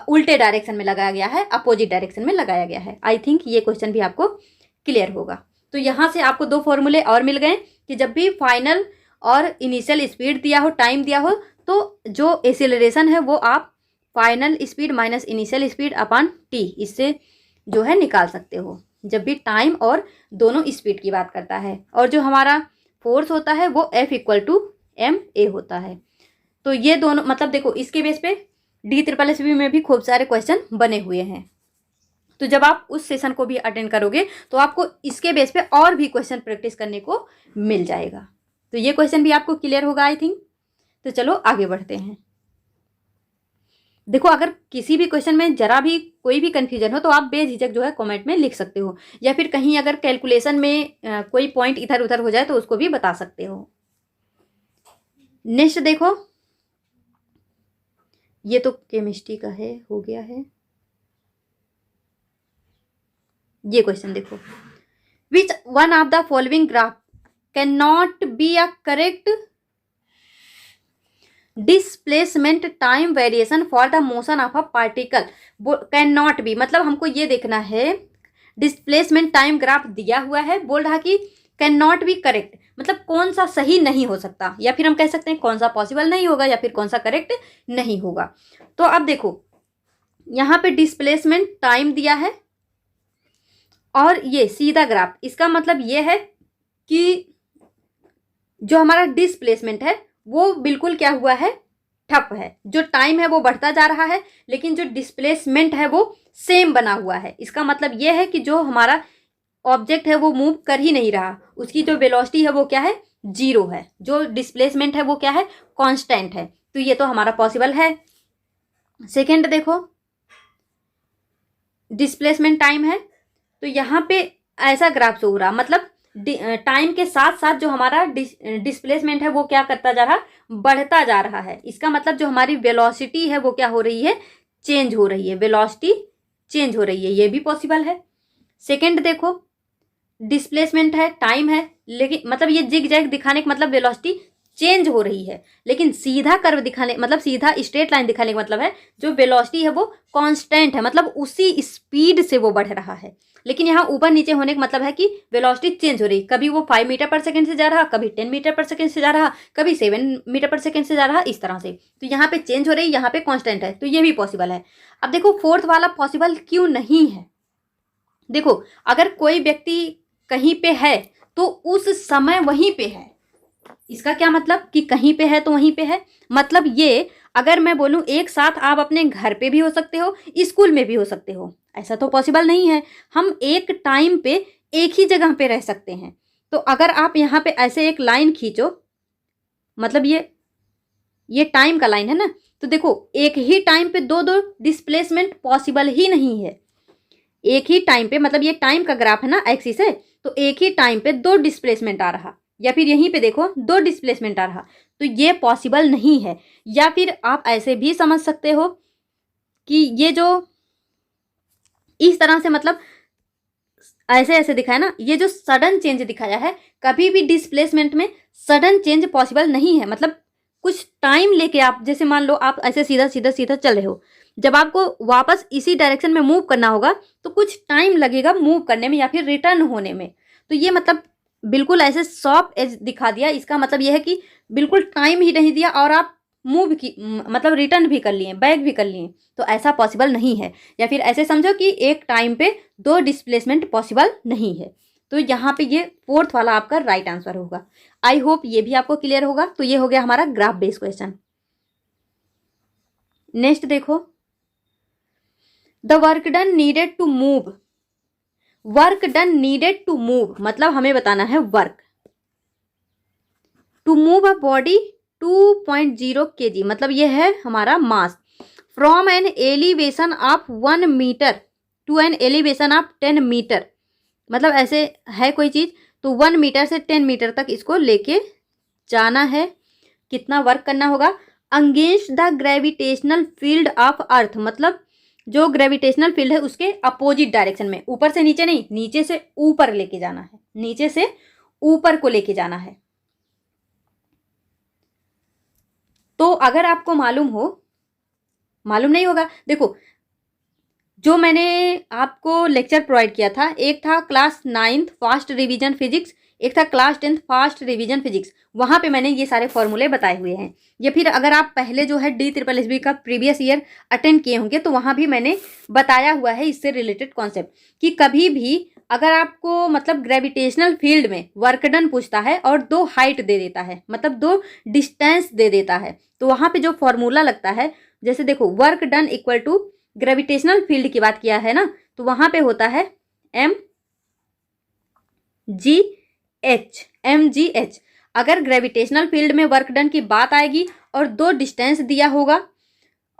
उल्टे डायरेक्शन में लगाया गया है, अपोजिट डायरेक्शन में लगाया गया है। आई थिंक ये क्वेश्चन भी आपको क्लियर होगा। तो यहाँ से आपको 2 फॉर्मूले और मिल गए कि जब भी फाइनल और इनिशियल स्पीड दिया हो, टाइम दिया हो, तो जो एक्सीलरेशन है वो आप final speed minus initial speed upon T, इससे जो है निकाल सकते हो, जब भी टाइम और दोनों स्पीड की बात करता है। और जो हमारा फोर्स होता है वो F इक्वल टू ma होता है। तो ये दोनों मतलब देखो इसके बेस पे DSSB में भी खूब सारे क्वेश्चन बने हुए हैं। तो जब आप उस सेशन को भी अटेंड करोगे तो आपको इसके बेस पे और भी क्वेश्चन प्रैक्टिस करने को मिल जाएगा। तो ये क्वेश्चन भी आपको क्लियर होगा आई थिंक। तो चलो आगे बढ़ते हैं। देखो अगर किसी भी क्वेश्चन में जरा भी कोई भी कन्फ्यूजन हो तो आप बेझिझक जो है कमेंट में लिख सकते हो, या फिर कहीं अगर कैलकुलेशन में कोई पॉइंट इधर उधर हो जाए तो उसको भी बता सकते हो। नेक्स्ट देखो, ये तो केमिस्ट्री का है, हो गया है। ये क्वेश्चन देखो, विच one of the following graph can not be a correct displacement time variation for the motion of a particle. Can not be मतलब हमको ये देखना है, डिस्प्लेसमेंट टाइम ग्राफ दिया हुआ है, बोल रहा कि कैन नॉट बी करेक्ट मतलब कौन सा सही नहीं हो सकता, या फिर हम कह सकते हैं कौन सा पॉसिबल नहीं होगा, या फिर कौन सा करेक्ट नहीं होगा। तो अब देखो यहाँ पे डिस्प्लेसमेंट टाइम दिया है और ये सीधा ग्राफ, इसका मतलब ये है कि जो हमारा डिस्प्लेसमेंट है वो बिल्कुल क्या हुआ है, ठप है। जो टाइम है वो बढ़ता जा रहा है, लेकिन जो डिस्प्लेसमेंट है वो सेम बना हुआ है। इसका मतलब ये है कि जो हमारा ऑब्जेक्ट है वो मूव कर ही नहीं रहा, उसकी जो वेलोसिटी है वो क्या है, 0 है। जो डिस्प्लेसमेंट है वो क्या है, कांस्टेंट है। तो ये तो हमारा पॉसिबल है। सेकेंड देखो, डिस्प्लेसमेंट टाइम है तो यहाँ पे ऐसा ग्राफ शो हो रहा, मतलब टाइम के साथ साथ जो हमारा डिस्प्लेसमेंट है वो क्या करता जा रहा, बढ़ता जा रहा है। इसका मतलब जो हमारी वेलोसिटी है वो क्या हो रही है, चेंज हो रही है, वेलोसिटी चेंज हो रही है, ये भी पॉसिबल है। सेकंड देखो, डिस्प्लेसमेंट है, टाइम है, लेकिन मतलब ये जिग जैग दिखाने का मतलब वेलोसिटी चेंज हो रही है, लेकिन सीधा कर्व दिखाने मतलब सीधा स्ट्रेट लाइन दिखाने का मतलब है जो वेलोसिटी है वो कांस्टेंट है, मतलब उसी स्पीड से वो बढ़ रहा है। लेकिन यहाँ ऊपर नीचे होने का मतलब है कि वेलोसिटी चेंज हो रही, कभी वो 5 मीटर पर सेकंड से जा रहा, कभी 10 मीटर पर सेकंड से जा रहा, कभी 7 मीटर पर सेकंड से जा रहा, इस तरह से। तो यहाँ पे चेंज हो रही, यहाँ पे कांस्टेंट है, तो ये भी पॉसिबल है। अब देखो फोर्थ वाला पॉसिबल क्यों नहीं है। देखो अगर कोई व्यक्ति कहीं पे है तो उस समय वहीं पे है, इसका क्या मतलब कि कहीं पे है तो वहीं पे है, मतलब ये अगर मैं बोलूं एक साथ आप अपने घर पे भी हो सकते हो, स्कूल में भी हो सकते हो, ऐसा तो पॉसिबल नहीं है। हम एक टाइम पे एक ही जगह पे रह सकते हैं। तो अगर आप यहाँ पे ऐसे एक लाइन खींचो, मतलब ये टाइम का लाइन है ना, तो देखो एक ही टाइम पे दो दो डिस्प्लेसमेंट पॉसिबल ही नहीं है। एक ही टाइम पे मतलब ये टाइम का ग्राफ है ना, एक्सिस है, तो एक ही टाइम पे दो डिस्प्लेसमेंट आ रहा, या फिर यहीं पे देखो दो डिस्प्लेसमेंट आ रहा, तो ये पॉसिबल नहीं है। या फिर आप ऐसे भी समझ सकते हो कि ये जो इस तरह से मतलब ऐसे ऐसे दिखाया ना, ये जो सडन चेंज दिखाया है, कभी भी डिस्प्लेसमेंट में सडन चेंज पॉसिबल नहीं है। मतलब कुछ टाइम लेके आप, जैसे मान लो आप ऐसे सीधा सीधा सीधा चल रहे हो, जब आपको वापस इसी डायरेक्शन में मूव करना होगा तो कुछ टाइम लगेगा मूव करने में या फिर रिटर्न होने में। तो ये मतलब बिल्कुल ऐसे सॉफ्ट एज दिखा दिया, इसका मतलब यह है कि बिल्कुल टाइम ही नहीं दिया और आप मूव की मतलब रिटर्न भी कर लिए, बैक भी कर लिए, तो ऐसा पॉसिबल नहीं है। या फिर ऐसे समझो कि एक टाइम पे दो डिस्प्लेसमेंट पॉसिबल नहीं है। तो यहाँ पे ये फोर्थ वाला आपका राइट आंसर होगा। आई होप ये भी आपको क्लियर होगा। तो ये हो गया हमारा ग्राफ बेस्ड क्वेश्चन। नेक्स्ट देखो, the work done needed to move, work done needed to move मतलब हमें बताना है work to move a body 2.0 kg, मतलब ये है हमारा mass, from an elevation of 1 metre to an elevation of 10 metre, मतलब ऐसे है कोई चीज़ तो 1 मीटर से 10 मीटर तक इसको लेके जाना है। कितना वर्क करना होगा, against the gravitational field of earth, मतलब जो ग्रेविटेशनल फील्ड है उसके अपोजिट डायरेक्शन में, ऊपर से नीचे नहीं, नीचे से ऊपर लेके जाना है, नीचे से ऊपर को लेके जाना है। तो अगर आपको मालूम हो, मालूम नहीं होगा, देखो जो मैंने आपको लेक्चर प्रोवाइड किया था, एक था class 9th fast revision physics, एक था class 10th fast revision physics, वहाँ पे मैंने ये सारे फॉर्मूले बताए हुए हैं। या फिर अगर आप पहले जो है DSSB का प्रीवियस ईयर अटेंड किए होंगे तो वहाँ भी मैंने बताया हुआ है इससे रिलेटेड कॉन्सेप्ट, कि कभी भी अगर आपको मतलब ग्रेविटेशनल फील्ड में वर्क डन पूछता है और दो हाइट दे देता है, मतलब दो डिस्टेंस दे देता है, तो वहाँ पे जो फॉर्मूला लगता है, जैसे देखो work done equal to gravitational field की बात किया है ना, तो वहां पे होता है mgh। अगर ग्रेविटेशनल फील्ड में वर्क डन की बात आएगी और दो डिस्टेंस दिया होगा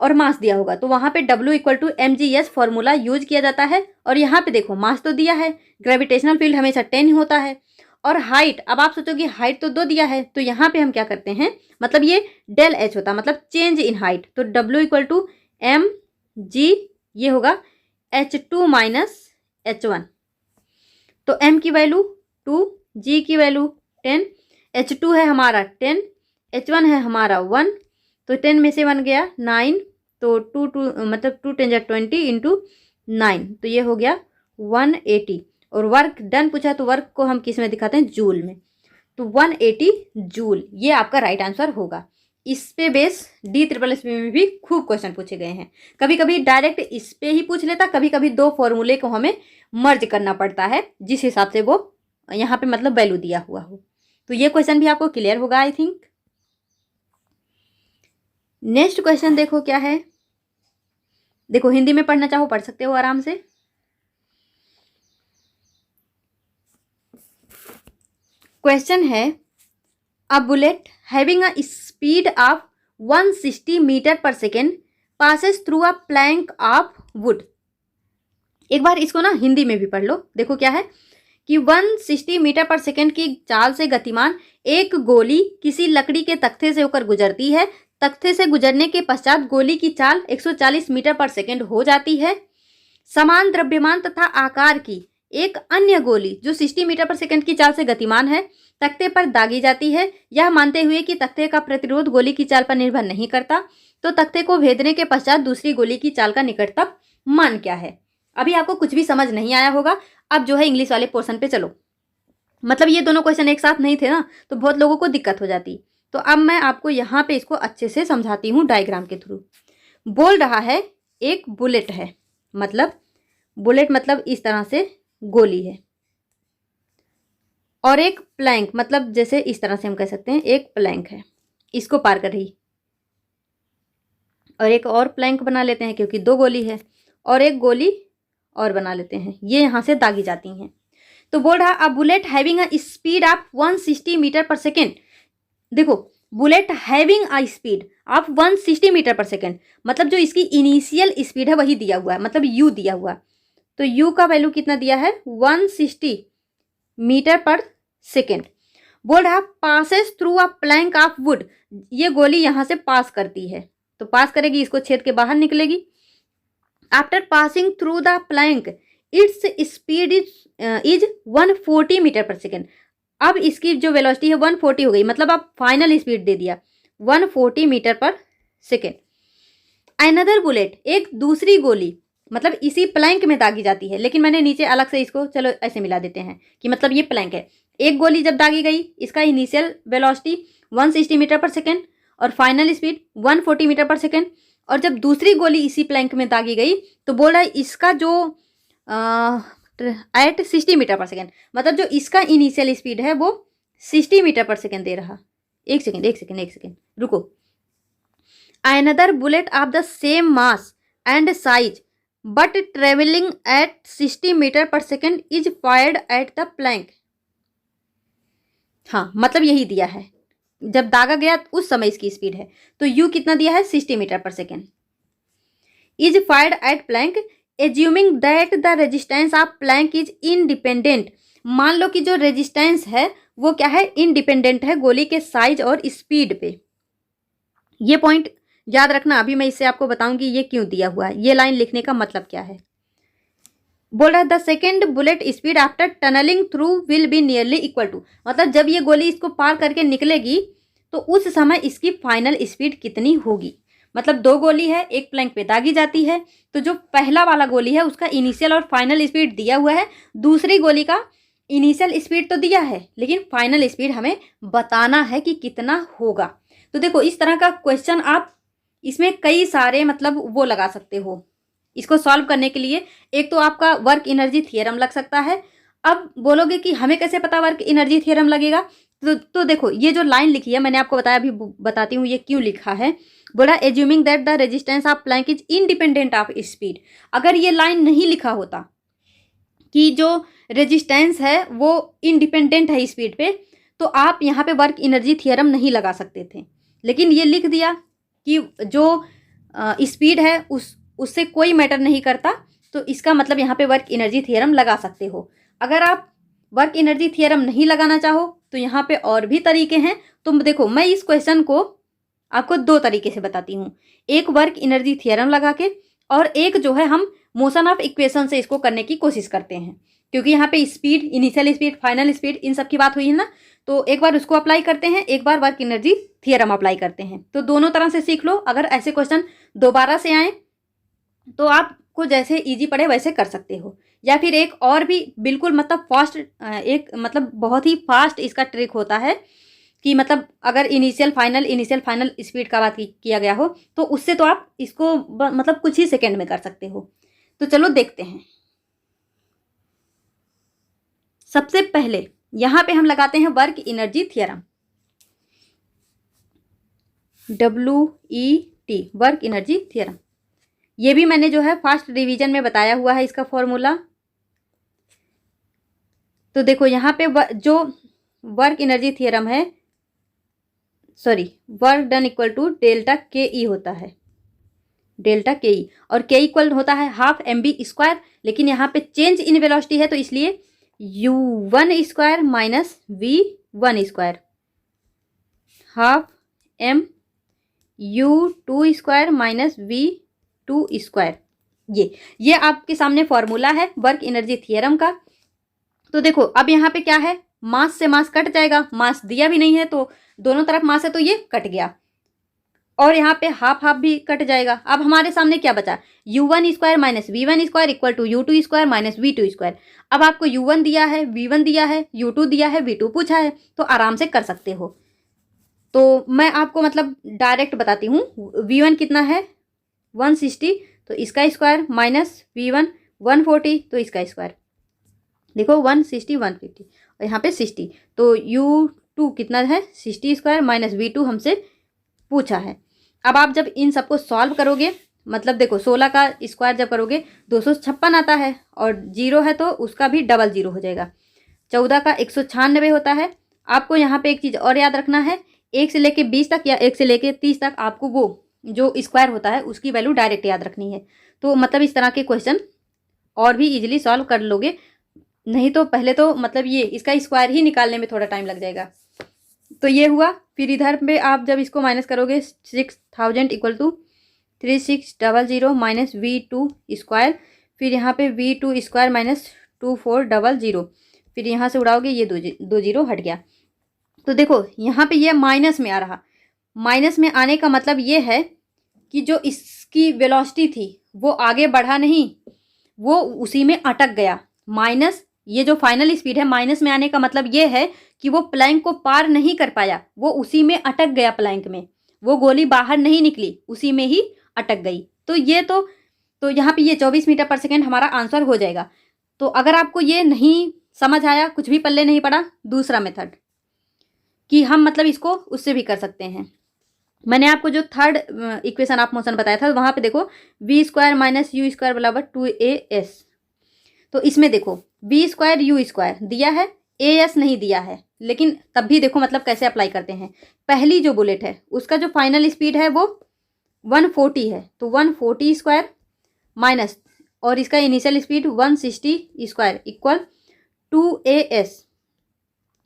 और मास दिया होगा, तो वहां पे W equal to mgh formula use किया जाता है। और यहाँ पे देखो मास तो दिया है, ग्रेविटेशनल फील्ड हमेशा 10 होता है, और हाइट, अब आप सोचोगे हाइट तो 2 दिया है, तो यहाँ पे हम क्या करते हैं, मतलब ये डेल h होता है, मतलब चेंज इन हाइट, तो W इक्वल टू mg, ये होगा h2 माइनस h1, तो m की वैल्यू 2, g की वैल्यू 10, h2 है हमारा 10, h1 है हमारा 1, तो 10 में से 1 गया 9, तो 2 मतलब 2 10 20 इंटू 9, तो ये हो गया 180। और वर्क डन पूछा तो वर्क को हम किस में दिखाते हैं, जूल में, तो 180 जूल, ये आपका राइट आंसर होगा। इस पे बेस DSSB में भी खूब क्वेश्चन पूछे गए हैं। कभी कभी डायरेक्ट इस पे ही पूछ लेता, कभी कभी दो फॉर्मूले को हमें मर्ज करना पड़ता है जिस हिसाब से वो यहाँ पे मतलब वैल्यू दिया हुआ हो। तो ये क्वेश्चन भी आपको क्लियर होगा आई थिंक। नेक्स्ट क्वेश्चन देखो क्या है, देखो हिंदी में पढ़ना चाहो पढ़ सकते हो आराम से। क्वेश्चन है, a bullet having a speed of 160 metre per second passes through a plank of wood. एक बार इसको ना हिंदी में भी पढ़ लो। देखो क्या है कि 160 मीटर पर सेकेंड की चाल से गतिमान एक गोली किसी लकड़ी के तख्ते से होकर गुजरती है। तख्ते से गुजरने के पश्चात गोली की चाल 140 मीटर पर सेकेंड हो जाती है। समान द्रव्यमान तथा आकार की एक अन्य गोली जो 60 मीटर पर सेकंड की चाल से गतिमान है तख्ते पर दागी जाती है, यह मानते हुए कि तख्ते का प्रतिरोध गोली की चाल पर निर्भर नहीं करता, तो तख्ते को भेदने के पश्चात दूसरी गोली की चाल का निकटतम मान क्या है। अभी आपको कुछ भी समझ नहीं आया होगा। अब जो है इंग्लिश वाले पोर्शन पे चलो। मतलब ये दोनों क्वेश्चन एक साथ नहीं थे ना, तो बहुत लोगों को दिक्कत हो जाती। तो अब मैं आपको यहाँ पे इसको अच्छे से समझाती हूँ डायग्राम के थ्रू। बोल रहा है एक बुलेट है, मतलब बुलेट मतलब इस तरह से गोली है, और एक प्लैंक मतलब जैसे इस तरह से हम कह सकते हैं एक प्लैंक है, इसको पार कर रही, और एक और प्लैंक बना लेते हैं क्योंकि दो गोली है, और एक गोली और बना लेते हैं, ये यहाँ से दागी जाती हैं। तो बोल रहा a bullet having a speed of 160 metre per second. देखो bullet having a speed of 160 metre per second, मतलब जो इसकी इनिशियल स्पीड है वही दिया हुआ है, मतलब यू दिया हुआ। तो यू का वैल्यू कितना दिया है 160 मीटर पर सेकेंड। बोल रहा passes through a plank of would, ये गोली यहाँ से पास करती है, तो पास करेगी, इसको छेद के बाहर निकलेगी। After passing through the plank its speed is 140 metre per second. अब इसकी जो वेलोसिटी है 140 हो गई, मतलब अब फाइनल स्पीड दे दिया 140 metre per second. Another bullet, एक दूसरी गोली मतलब इसी प्लैंक में दागी जाती है, लेकिन मैंने नीचे अलग से इसको चलो ऐसे मिला देते हैं कि मतलब ये प्लैंक है। एक गोली जब दागी गई, इसका initial velocity 160 metre per second और final speed 140 metre per second. और जब दूसरी गोली इसी प्लैंक में दागी गई तो बोल रहा है इसका जो एट 60 मीटर पर सेकेंड, मतलब जो इसका इनिशियल स्पीड है वो 60 मीटर पर सेकेंड दे रहा। एक सेकेंड रुको। Another bullet of the same mass and size but travelling at 60 metre per second is fired at the plank. हाँ, मतलब यही दिया है, जब दागा गया उस समय इसकी स्पीड है, तो यू कितना दिया है 60 metre per second. Is fired at plank assuming that the resistance of plank is independent. मान लो कि जो रेजिस्टेंस है वो क्या है, इनडिपेंडेंट है गोली के साइज और स्पीड पे। ये पॉइंट याद रखना, अभी मैं इससे आपको बताऊंगी ये क्यों दिया हुआ है, ये लाइन लिखने का मतलब क्या है। बोल रहा है the second bullet speed after tunnelling through will be nearly equal to, मतलब जब ये गोली इसको पार करके निकलेगी तो उस समय इसकी फाइनल स्पीड कितनी होगी। मतलब दो गोली है, एक प्लैंक पे दागी जाती है, तो जो पहला वाला गोली है उसका इनिशियल और फाइनल स्पीड दिया हुआ है, दूसरी गोली का इनिशियल स्पीड तो दिया है लेकिन फाइनल स्पीड हमें बताना है कि कितना होगा। तो देखो इस तरह का क्वेश्चन आप इसमें कई सारे मतलब वो लगा सकते हो। इसको सॉल्व करने के लिए एक तो आपका वर्क एनर्जी थ्योरम लग सकता है। अब बोलोगे कि हमें कैसे पता वर्क एनर्जी थ्योरम लगेगा, तो देखो ये जो लाइन लिखी है मैंने आपको बताया, अभी बताती हूँ ये क्यों लिखा है। बोला assuming that the resistance of plank is independent of speed. अगर ये लाइन नहीं लिखा होता कि जो रेजिस्टेंस है वो इंडिपेंडेंट है स्पीड पे, तो आप यहाँ पे वर्क एनर्जी थ्योरम नहीं लगा सकते थे, लेकिन ये लिख दिया कि जो स्पीड है उससे कोई मैटर नहीं करता, तो इसका मतलब यहाँ पे वर्क एनर्जी थ्योरम लगा सकते हो। अगर आप वर्क एनर्जी थ्योरम नहीं लगाना चाहो तो यहाँ पे और भी तरीके हैं। तो देखो मैं इस क्वेश्चन को आपको दो तरीके से बताती हूँ, एक वर्क एनर्जी थ्योरम लगा के और एक जो है हम मोशन ऑफ इक्वेशन से इसको करने की कोशिश करते हैं, क्योंकि यहाँ पे speed, initial speed, final speed, इन सब की बात हुई है ना। तो एक बार उसको अप्लाई करते हैं, एक बार वर्क एनर्जी थ्योरम अप्लाई करते हैं, तो दोनों तरह से सीख लो। अगर ऐसे क्वेश्चन दोबारा से आए तो आपको जैसे इजी पड़े वैसे कर सकते हो, या फिर एक और भी बिल्कुल मतलब फास्ट, एक मतलब बहुत ही फास्ट इसका ट्रिक होता है कि मतलब अगर इनिशियल फाइनल स्पीड का बात किया गया हो तो उससे तो आप इसको मतलब कुछ ही सेकंड में कर सकते हो। तो चलो देखते हैं। सबसे पहले यहाँ पे हम लगाते हैं work energy theorem, WET work energy theorem. ये भी मैंने जो है फास्ट रिवीजन में बताया हुआ है इसका फॉर्मूला। तो देखो यहाँ पे जो वर्क एनर्जी थ्योरम है, sorry, work done equal to delta KE होता है, डेल्टा KE, और K इक्वल होता है हाफ mv², लेकिन यहाँ पे चेंज इन वेलोसिटी है तो इसलिए u1² minus v1², half m u2² minus v2²। ये आपके सामने फॉर्मूला है वर्क एनर्जी थ्योरम का। तो देखो अब यहाँ पे क्या है, मास से मास कट जाएगा, मास दिया भी नहीं है तो दोनों तरफ मास है तो ये कट गया, और यहाँ पे हाफ हाफ भी कट जाएगा। अब हमारे सामने क्या बचा, u1 square minus v1 square equal to u2 square minus v2 square. अब आपको u1 दिया है, v1 दिया है, u2 दिया है, v2 पूछा है, तो आराम से कर सकते हो। तो मैं आपको मतलब डायरेक्ट बताती हूँ, v1 कितना है 160, तो इसका स्क्वायर माइनस v1 140, तो इसका स्क्वायर देखो 160 150 और यहाँ पे 60, तो u2 कितना है 60 स्क्वायर माइनस v2 हमसे पूछा है। अब आप जब इन सबको सॉल्व करोगे, मतलब देखो 16 का स्क्वायर जब करोगे 256 आता है, और जीरो है तो उसका भी डबल जीरो हो जाएगा। 14 का 196 होता है। आपको यहाँ पे एक चीज़ और याद रखना है, 1 से लेके 20 तक या 1 से लेके 30 तक आपको वो जो स्क्वायर होता है उसकी वैल्यू डायरेक्ट याद रखनी है। तो मतलब इस तरह के क्वेश्चन और भी इजीली सॉल्व कर लोगे, नहीं तो पहले तो मतलब ये इसका स्क्वायर ही निकालने में थोड़ा टाइम लग जाएगा। तो ये हुआ, फिर इधर पे आप जब इसको माइनस करोगे 6000 equal to 3600 minus v2 square, फिर यहाँ पे v2 स्क्वायर माइनस 2400, फिर यहाँ से उड़ाओगे ये दो जीरो हट गया। तो देखो यहाँ पे ये माइनस में आ रहा, माइनस में आने का मतलब ये है कि जो इसकी वेलोसिटी थी वो आगे बढ़ा नहीं, वो उसी में अटक गया। माइनस ये जो फाइनल स्पीड है, माइनस में आने का मतलब ये है कि वो प्लैंक को पार नहीं कर पाया, वो उसी में अटक गया, प्लैंक में वो गोली बाहर नहीं निकली, उसी में ही अटक गई। तो ये तो यहाँ पे ये 24 मीटर पर सेकेंड हमारा आंसर हो जाएगा। तो अगर आपको ये नहीं समझ आया, कुछ भी पल्ले नहीं पड़ा, दूसरा मेथड कि हम मतलब इसको उससे भी कर सकते हैं। मैंने आपको जो थर्ड इक्वेशन ऑफ मोशन बताया था वहाँ पे देखो v square minus you square बराबर 2as, तो इसमें देखो v स्क्वायर यू स्क्वायर दिया है, as नहीं दिया है, लेकिन तब भी देखो मतलब कैसे अप्लाई करते हैं। पहली जो बुलेट है उसका जो फाइनल स्पीड है वो 140 है, तो 140 स्क्वायर माइनस, और इसका initial speed 160 square equal 2as,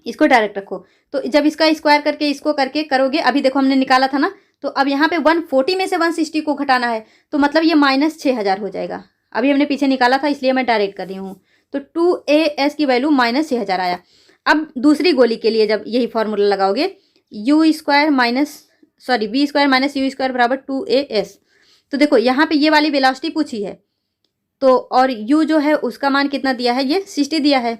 इसको डायरेक्ट रखो। तो जब इसका स्क्वायर करके इसको करके करोगे, अभी देखो हमने निकाला था ना, तो अब यहाँ पे 140 में से 160 को घटाना है, तो मतलब ये माइनस 6000 हो जाएगा। अभी हमने पीछे निकाला था इसलिए मैं डायरेक्ट कर रही हूँ। तो 2as की वैल्यू माइनस 6000 आया। अब दूसरी गोली के लिए जब यही फॉर्मूला लगाओगे, v square minus you square बराबर 2as, तो देखो यहाँ पे ये वाली वेलोसिटी पूछी है, तो और u जो है उसका मान कितना दिया है, ये 60 दिया है,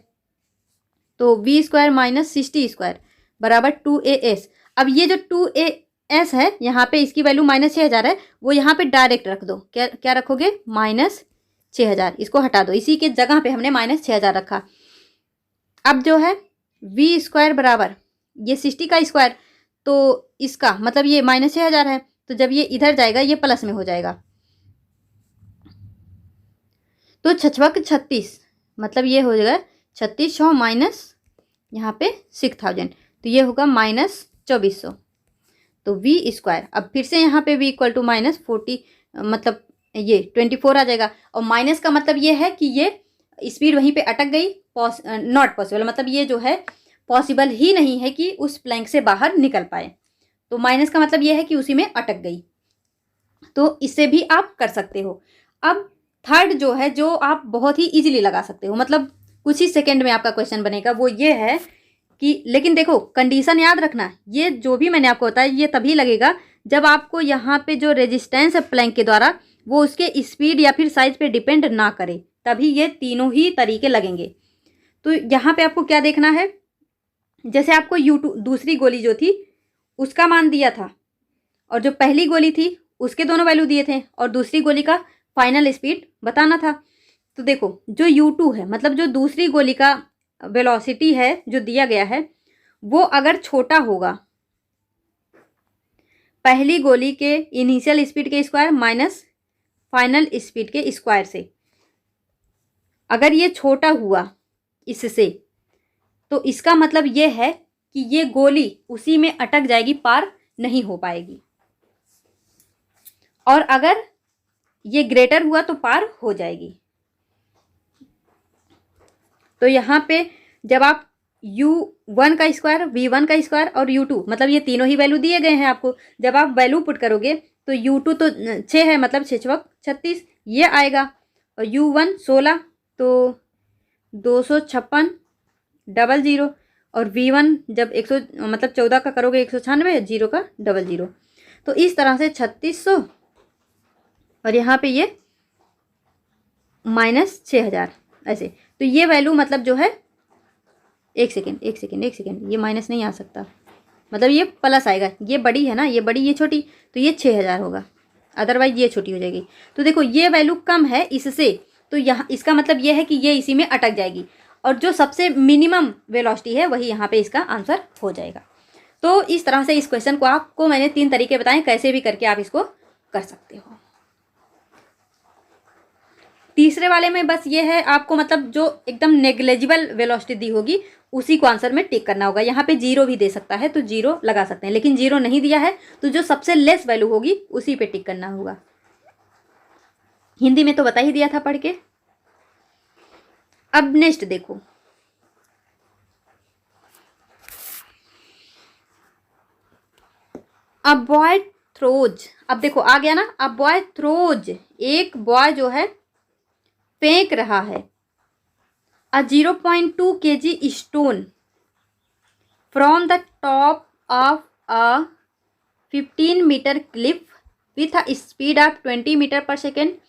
तो v स्क्वायर माइनस 60 स्क्वायर बराबर 2as। अब ये जो 2as है यहाँ पे इसकी वैल्यू माइनस 6000 है, वो यहाँ पे डायरेक्ट रख दो। क्या रखोगे, माइनस 6000, इसको हटा दो, इसी के जगह पे हमने माइनस 6000 रखा। अब जो है v स्क्वायर बराबर ये 60 का स्क्वायर, तो इसका मतलब ये माइनस 6000 है, तो जब ये इधर जाएगा ये प्लस में हो जाएगा, तो 36 मतलब ये हो जाएगा 3600 माइनस यहाँ पे 6000, तो ये होगा माइनस 2400, तो v स्क्वायर। अब फिर से यहाँ पे v इक्वल टू माइनस 40, मतलब ये 24 आ जाएगा, और माइनस का मतलब ये है कि ये स्पीड वहीं पे अटक गई, नॉट पॉसिबल, मतलब ये जो है पॉसिबल ही नहीं है कि उस प्लैंक से बाहर निकल पाए, तो माइनस का मतलब ये है कि उसी में अटक गई। तो इससे भी आप कर सकते हो। अब थर्ड जो है, जो आप बहुत ही इजीली लगा सकते हो, मतलब कुछ ही सेकंड में आपका क्वेश्चन बनेगा, वो ये है कि, लेकिन देखो कंडीशन याद रखना, ये जो भी मैंने आपको बताया ये तभी लगेगा जब आपको यहाँ पे जो रेजिस्टेंस है प्लैंक के द्वारा वो उसके स्पीड या फिर साइज पे डिपेंड ना करे, तभी ये तीनों ही तरीके लगेंगे। तो यहाँ पे आपको क्या देखना है, जैसे आपको U2 दूसरी गोली जो थी उसका मान दिया था, और जो पहली गोली थी उसके दोनों वैल्यू दिए थे, और दूसरी गोली का फाइनल स्पीड बताना था। तो देखो जो U2 है, मतलब जो दूसरी गोली का वेलोसिटी है जो दिया गया है, वो अगर छोटा होगा पहली गोली के इनिशियल स्पीड के स्क्वायर माइनस फाइनल स्पीड के स्क्वायर से, अगर ये छोटा हुआ इससे, तो इसका मतलब ये है कि ये गोली उसी में अटक जाएगी, पार नहीं हो पाएगी, और अगर ये ग्रेटर हुआ तो पार हो जाएगी। तो यहाँ पे जब आप u1 का स्क्वायर, v1 का स्क्वायर और u2, मतलब ये तीनों ही वैल्यू दिए गए हैं आपको, जब आप वैल्यू पुट करोगे तो u2 तो 6 है, मतलब 6 36 ये आएगा, और u1 16, तो 256 डबल जीरो, और V1 जब 100 मतलब 14 का करोगे 196, जीरो का डबल जीरो। तो इस तरह से 3600 और यहाँ पे ये -6000 ऐसे। तो ये वैल्यू मतलब जो है, एक सेकेंड, ये माइनस नहीं आ सकता, मतलब ये प्लस आएगा। ये बड़ी है ना, ये बड़ी, ये छोटी, तो ये 6000 होगा, अदरवाइज ये छोटी हो जाएगी। तो देखो ये वैल्यू कम है इससे, तो यहाँ इसका मतलब ये है कि ये इसी में अटक जाएगी, और जो सबसे मिनिमम वेलोसिटी है वही यहाँ पे इसका आंसर हो जाएगा। तो इस तरह से इस क्वेश्चन को आपको मैंने 3 तरीके बताए, कैसे भी करके आप इसको कर सकते हो। तीसरे वाले में बस ये है, आपको मतलब जो एकदम नेग्लेजिबल वेलोसिटी दी होगी उसी को आंसर में टिक करना होगा। यहाँ पे जीरो भी दे सकता है तो जीरो लगा सकते हैं, लेकिन जीरो नहीं दिया है तो जो सबसे लेस वैल्यू होगी उसी पे टिक करना होगा। हिंदी में तो बता ही दिया था पढ़ के। अब नेक्स्ट देखो, अ बॉय थ्रोज। अब देखो आ गया ना, अ बॉय थ्रोज, एक बॉय जो है फेंक रहा है a 0.2 kg stone from the top of a 15-meter cliff with a speed of 20 meter per second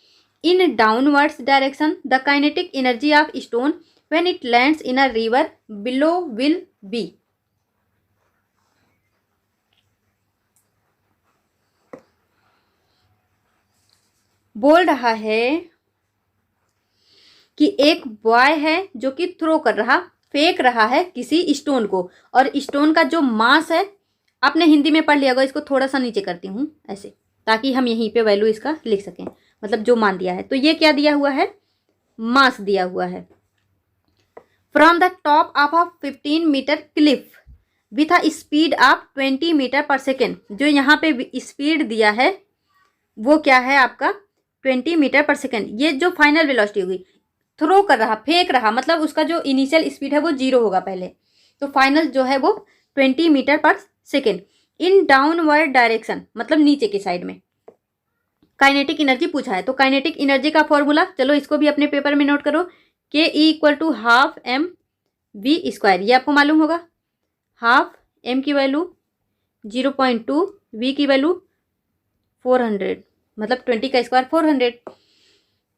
in downwards direction. The kinetic energy of stone when it lands in a river below will be। बोल रहा है कि एक boy है जो कि throw कर रहा, फेंक रहा है किसी स्टोन को, और स्टोन का जो मास है, आपने हिंदी में पढ़ लिया होगा, इसको थोड़ा सा नीचे करती हूँ ऐसे, ताकि हम यहीं पे वैल्यू इसका लिख सकें, मतलब जो मान दिया है। तो ये क्या दिया हुआ है, मास दिया हुआ है। From the top of a 15 metre cliff with a speed of 20 metre per second. जो यहाँ पे स्पीड दिया है वो क्या है आपका, 20 मीटर पर सेकेंड। ये जो फाइनल वेलोसिटी होगी, थ्रो कर रहा, फेंक रहा, मतलब उसका जो इनिशियल स्पीड है वो 0 होगा पहले, तो फाइनल जो है वो 20 metre per second in downward direction, मतलब नीचे की साइड में। काइनेटिक एनर्जी पूछा है, तो काइनेटिक एनर्जी का फॉर्मूला चलो इसको भी अपने पेपर में नोट करो, K E equal to half m v square. ये आपको मालूम होगा, हाफ एम की वैल्यू 0.2, वी की वैल्यू 400, मतलब 20 का स्क्वायर 400।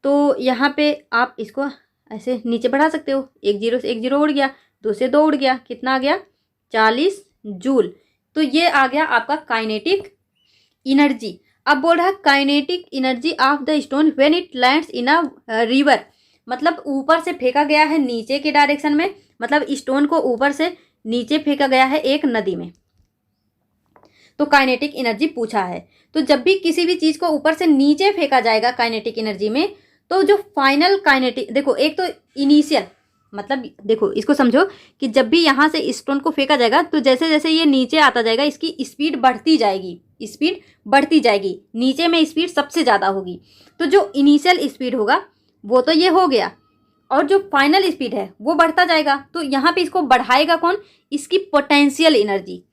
तो यहाँ पे आप इसको ऐसे नीचे बढ़ा सकते हो, एक जीरो से एक जीरो उड़ गया, 2 से 2 उड़ गया, कितना आ गया 40 जूल। तो ये आ गया आपका काइनेटिक एनर्जी। अब बोल रहा है kinetic energy of the stone when it lands in a river, मतलब ऊपर से फेंका गया है नीचे के डायरेक्शन में, मतलब स्टोन को ऊपर से नीचे फेंका गया है एक नदी में, तो काइनेटिक एनर्जी पूछा है। तो जब भी किसी भी चीज़ को ऊपर से नीचे फेंका जाएगा काइनेटिक एनर्जी में, तो जो फाइनल काइनेटिक, देखो एक तो इनिशियल, मतलब देखो इसको समझो कि जब भी यहाँ से स्टोन को फेंका जाएगा तो जैसे जैसे ये नीचे आता जाएगा इसकी स्पीड बढ़ती जाएगी, स्पीड बढ़ती जाएगी, नीचे में स्पीड सबसे ज़्यादा होगी। तो जो इनिशियल स्पीड होगा वो तो ये हो गया, और जो फाइनल स्पीड है वो बढ़ता जाएगा। तो यहाँ पे इसको बढ़ाएगा कौन, इसकी पोटेंशियल एनर्जी,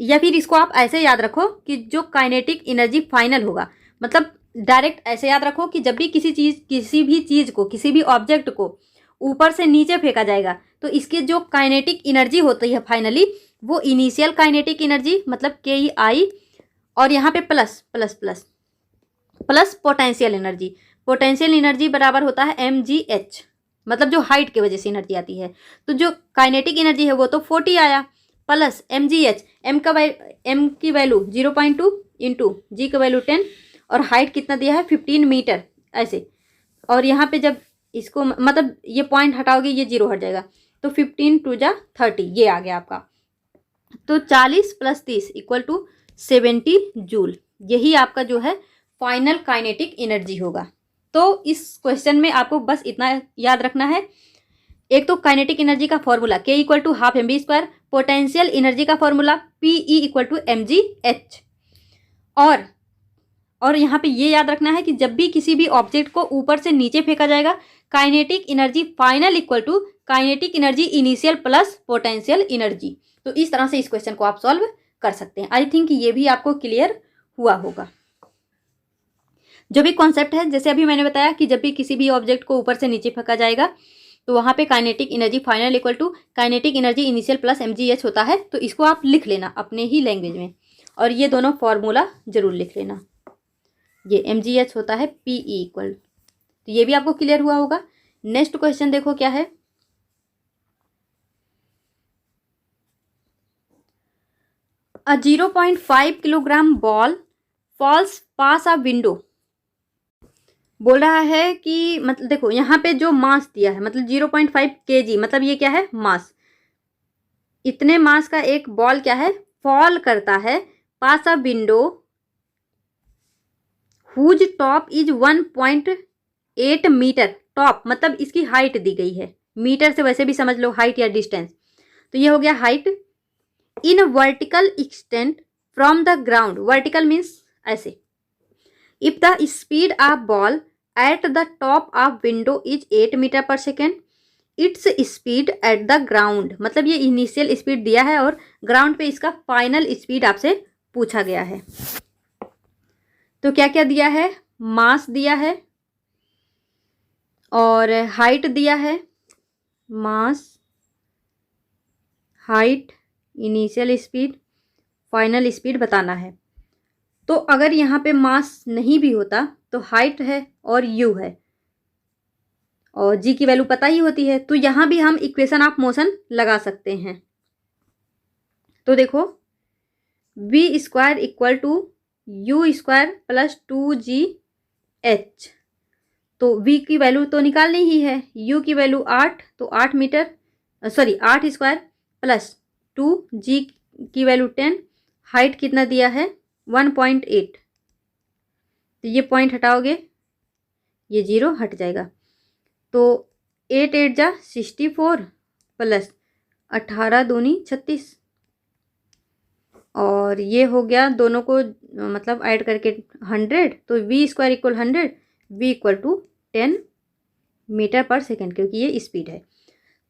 या फिर इसको आप ऐसे याद रखो कि जो काइनेटिक एनर्जी फाइनल होगा, मतलब डायरेक्ट ऐसे याद रखो कि जब भी किसी भी चीज़ को, किसी भी ऑब्जेक्ट को ऊपर से नीचे फेंका जाएगा तो इसकी जो काइनेटिक एनर्जी होती है फाइनली, वो इनिशियल काइनेटिक एनर्जी मतलब KEI, और यहाँ पे plus plus plus plus potential energy. Potential energy बराबर होता है mgh, मतलब जो हाइट की वजह से एनर्जी आती है। तो जो काइनेटिक एनर्जी है वो तो 40 आया, प्लस mgh, m की वैल्यू 0.2 इंटू जी की वैल्यू 10, और हाइट कितना दिया है 15 मीटर ऐसे। और यहाँ पे जब इसको मतलब ये पॉइंट हटाओगे ये 0 हट जाएगा, तो 15 टू जा 30, ये आ गया आपका। तो 40 + 30 इक्वल टू 70 जूल, यही आपका जो है फाइनल काइनेटिक एनर्जी होगा। तो इस क्वेश्चन में आपको बस इतना याद रखना है, एक तो काइनेटिक एनर्जी का formula K equal to half M B square, potential energy का formula PE equal to mgh, और यहाँ पे ये याद रखना है कि जब भी किसी भी ऑब्जेक्ट को ऊपर से नीचे फेंका जाएगा, kinetic energy final equal to kinetic energy initial plus potential energy. तो इस तरह से इस क्वेश्चन को आप सॉल्व कर सकते हैं। आई थिंक ये भी आपको क्लियर हुआ होगा। जो भी कॉन्सेप्ट है, जैसे अभी मैंने बताया कि जब भी किसी भी ऑब्जेक्ट को ऊपर से नीचे फेंका जाएगा तो वहाँ पे kinetic energy final equal to kinetic energy initial plus mgh होता है। तो इसको आप लिख लेना अपने ही लैंग्वेज में, और ये दोनों फॉर्मूला जरूर लिख लेना। ये mgh होता है Pe इक्वल, तो ये भी आपको क्लियर हुआ होगा। नेक्स्ट क्वेश्चन देखो क्या है। A 0.5 kilogram ball falls past a window. बोल रहा है कि मतलब देखो यहाँ पे जो मास दिया है मतलब 0.5 kg, मतलब ये क्या है, मास। इतने मास का एक बॉल क्या है, फॉल करता है pass a window whose top is 1.8 metre. Top मतलब इसकी हाइट दी गई है, मीटर से वैसे भी समझ लो हाइट या डिस्टेंस। तो ये हो गया height in vertical extent from the ground. Vertical means ऐसे। If the speed of ball at the top of window is 8 metre per second, its speed at the ground, मतलब ये इनिशियल स्पीड दिया है और ग्राउंड पे इसका final speed आपसे पूछा गया है। तो क्या क्या दिया है, मास दिया है और हाइट दिया है। Mass, height, initial speed, final speed बताना है। तो अगर यहाँ पे मास नहीं भी होता तो हाइट है और यू है और जी की वैल्यू पता ही होती है, तो यहाँ भी हम इक्वेशन ऑफ मोशन लगा सकते हैं। तो देखो v square equal to u square plus 2gh। तो v की वैल्यू तो निकालनी ही है, u की वैल्यू 8, तो 8 metre, sorry 8 square plus 2g की वैल्यू 10, हाइट कितना दिया है 1.8। तो ये पॉइंट हटाओगे ये 0 हट जाएगा। तो 8 8 जा 64 प्लस 18 दूनी 36, और ये हो गया दोनों को मतलब ऐड करके 100। तो v square equal 100, v equal to 10 metre per second, क्योंकि ये स्पीड है।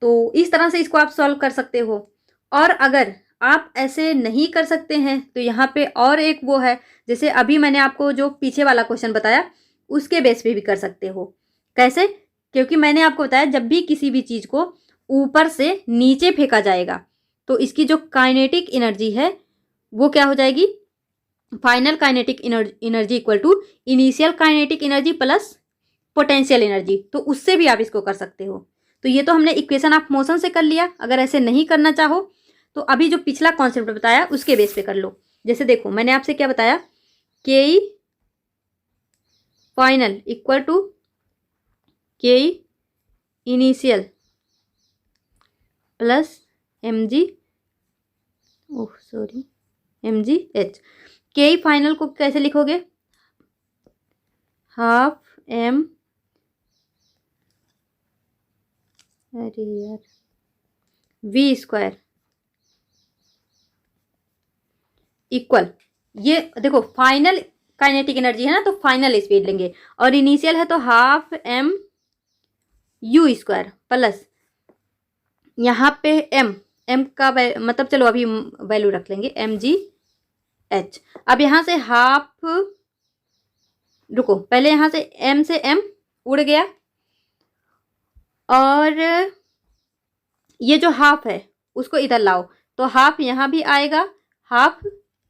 तो इस तरह से इसको आप सॉल्व कर सकते हो। और अगर आप ऐसे नहीं कर सकते हैं तो यहाँ पे और एक वो है, जैसे अभी मैंने आपको जो पीछे वाला क्वेश्चन बताया उसके बेस पे भी कर सकते हो। कैसे? क्योंकि मैंने आपको बताया जब भी किसी भी चीज़ को ऊपर से नीचे फेंका जाएगा तो इसकी जो काइनेटिक एनर्जी है वो क्या हो जाएगी, final kinetic energy equal to initial kinetic energy plus potential energy. तो उससे भी आप इसको कर सकते हो। तो ये तो हमने इक्वेशन ऑफ मोशन से कर लिया। अगर ऐसे नहीं करना चाहो तो अभी जो पिछला कॉन्सेप्ट बताया उसके बेस पे कर लो। जैसे देखो मैंने आपसे क्या बताया, के फाइनल इक्वल टू के इनिशियल प्लस mgh। के फाइनल को कैसे लिखोगे, हाफ एम, अरे यार, वी स्क्वायर इक्वल, ये देखो फाइनल काइनेटिक एनर्जी है ना, तो फाइनल स्पीड लेंगे, और इनिशियल है तो half m u square plus यहाँ पे एम का मतलब चलो अभी वैल्यू रख लेंगे mgh। अब यहाँ से हाफ, रुको पहले यहाँ से एम से एम उड़ गया, और ये जो हाफ है उसको इधर लाओ तो हाफ यहाँ भी आएगा, हाफ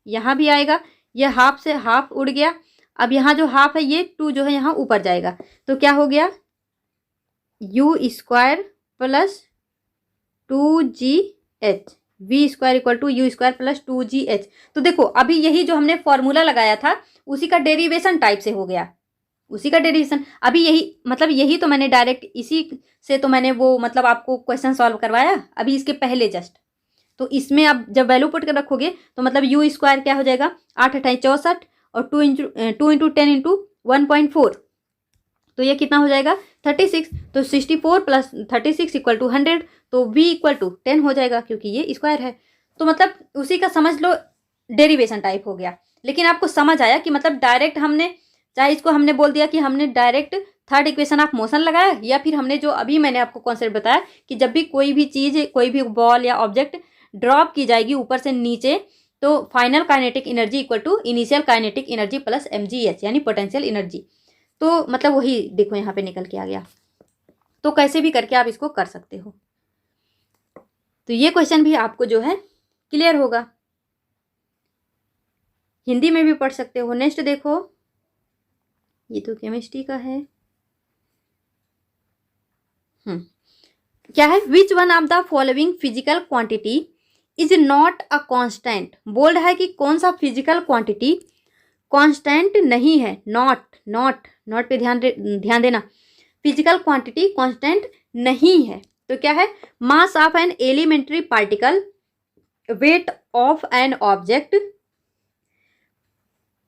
यहाँ भी आएगा, ये हाफ से हाफ उड़ गया। अब यहाँ जो हाफ है ये 2 जो है यहाँ ऊपर जाएगा, तो क्या हो गया u square plus 2gh, v square equal to u square plus 2gh। तो देखो अभी यही जो हमने फॉर्मूला लगाया था उसी का डेरिवेशन टाइप से हो गया, उसी का डेरिवेशन। अभी यही मतलब यही तो मैंने डायरेक्ट इसी से तो मैंने वो मतलब आपको क्वेश्चन सॉल्व करवाया अभी इसके पहले जस्ट। तो इसमें आप जब वैल्यू पुट कर रखोगे तो मतलब यू स्क्वायर क्या हो जाएगा 8 8 64 और 2 इंटू 10 इंटू 1.4, तो ये कितना हो जाएगा 36। तो 64 प्लस 36 इक्वल टू 100, तो v इक्वल टू 10 हो जाएगा क्योंकि ये स्क्वायर है। तो मतलब उसी का समझ लो डेरिवेशन टाइप हो गया। लेकिन आपको समझ आया कि मतलब डायरेक्ट हमने, चाहे इसको हमने बोल दिया कि हमने direct third equation of motion लगाया, या फिर हमने जो अभी मैंने आपको कॉन्सेप्ट बताया कि जब भी कोई भी चीज़, कोई भी बॉल या ऑब्जेक्ट ड्रॉप की जाएगी ऊपर से नीचे तो final kinetic energy equal to initial kinetic energy plus mgh यानी पोटेंशियल एनर्जी। तो मतलब वही देखो यहाँ पे निकल के आ गया। तो कैसे भी करके आप इसको कर सकते हो। तो ये क्वेश्चन भी आपको जो है क्लियर होगा, हिंदी में भी पढ़ सकते हो। नेक्स्ट देखो, ये तो केमिस्ट्री का है। क्या है, which one of the following physical quantity is not a constant. Bold है कि कौन सा फिजिकल क्वांटिटी कांस्टेंट नहीं है। नॉट पे ध्यान देना। फिजिकल क्वांटिटी कांस्टेंट नहीं है तो क्या है, mass of an elementary particle, weight of an object,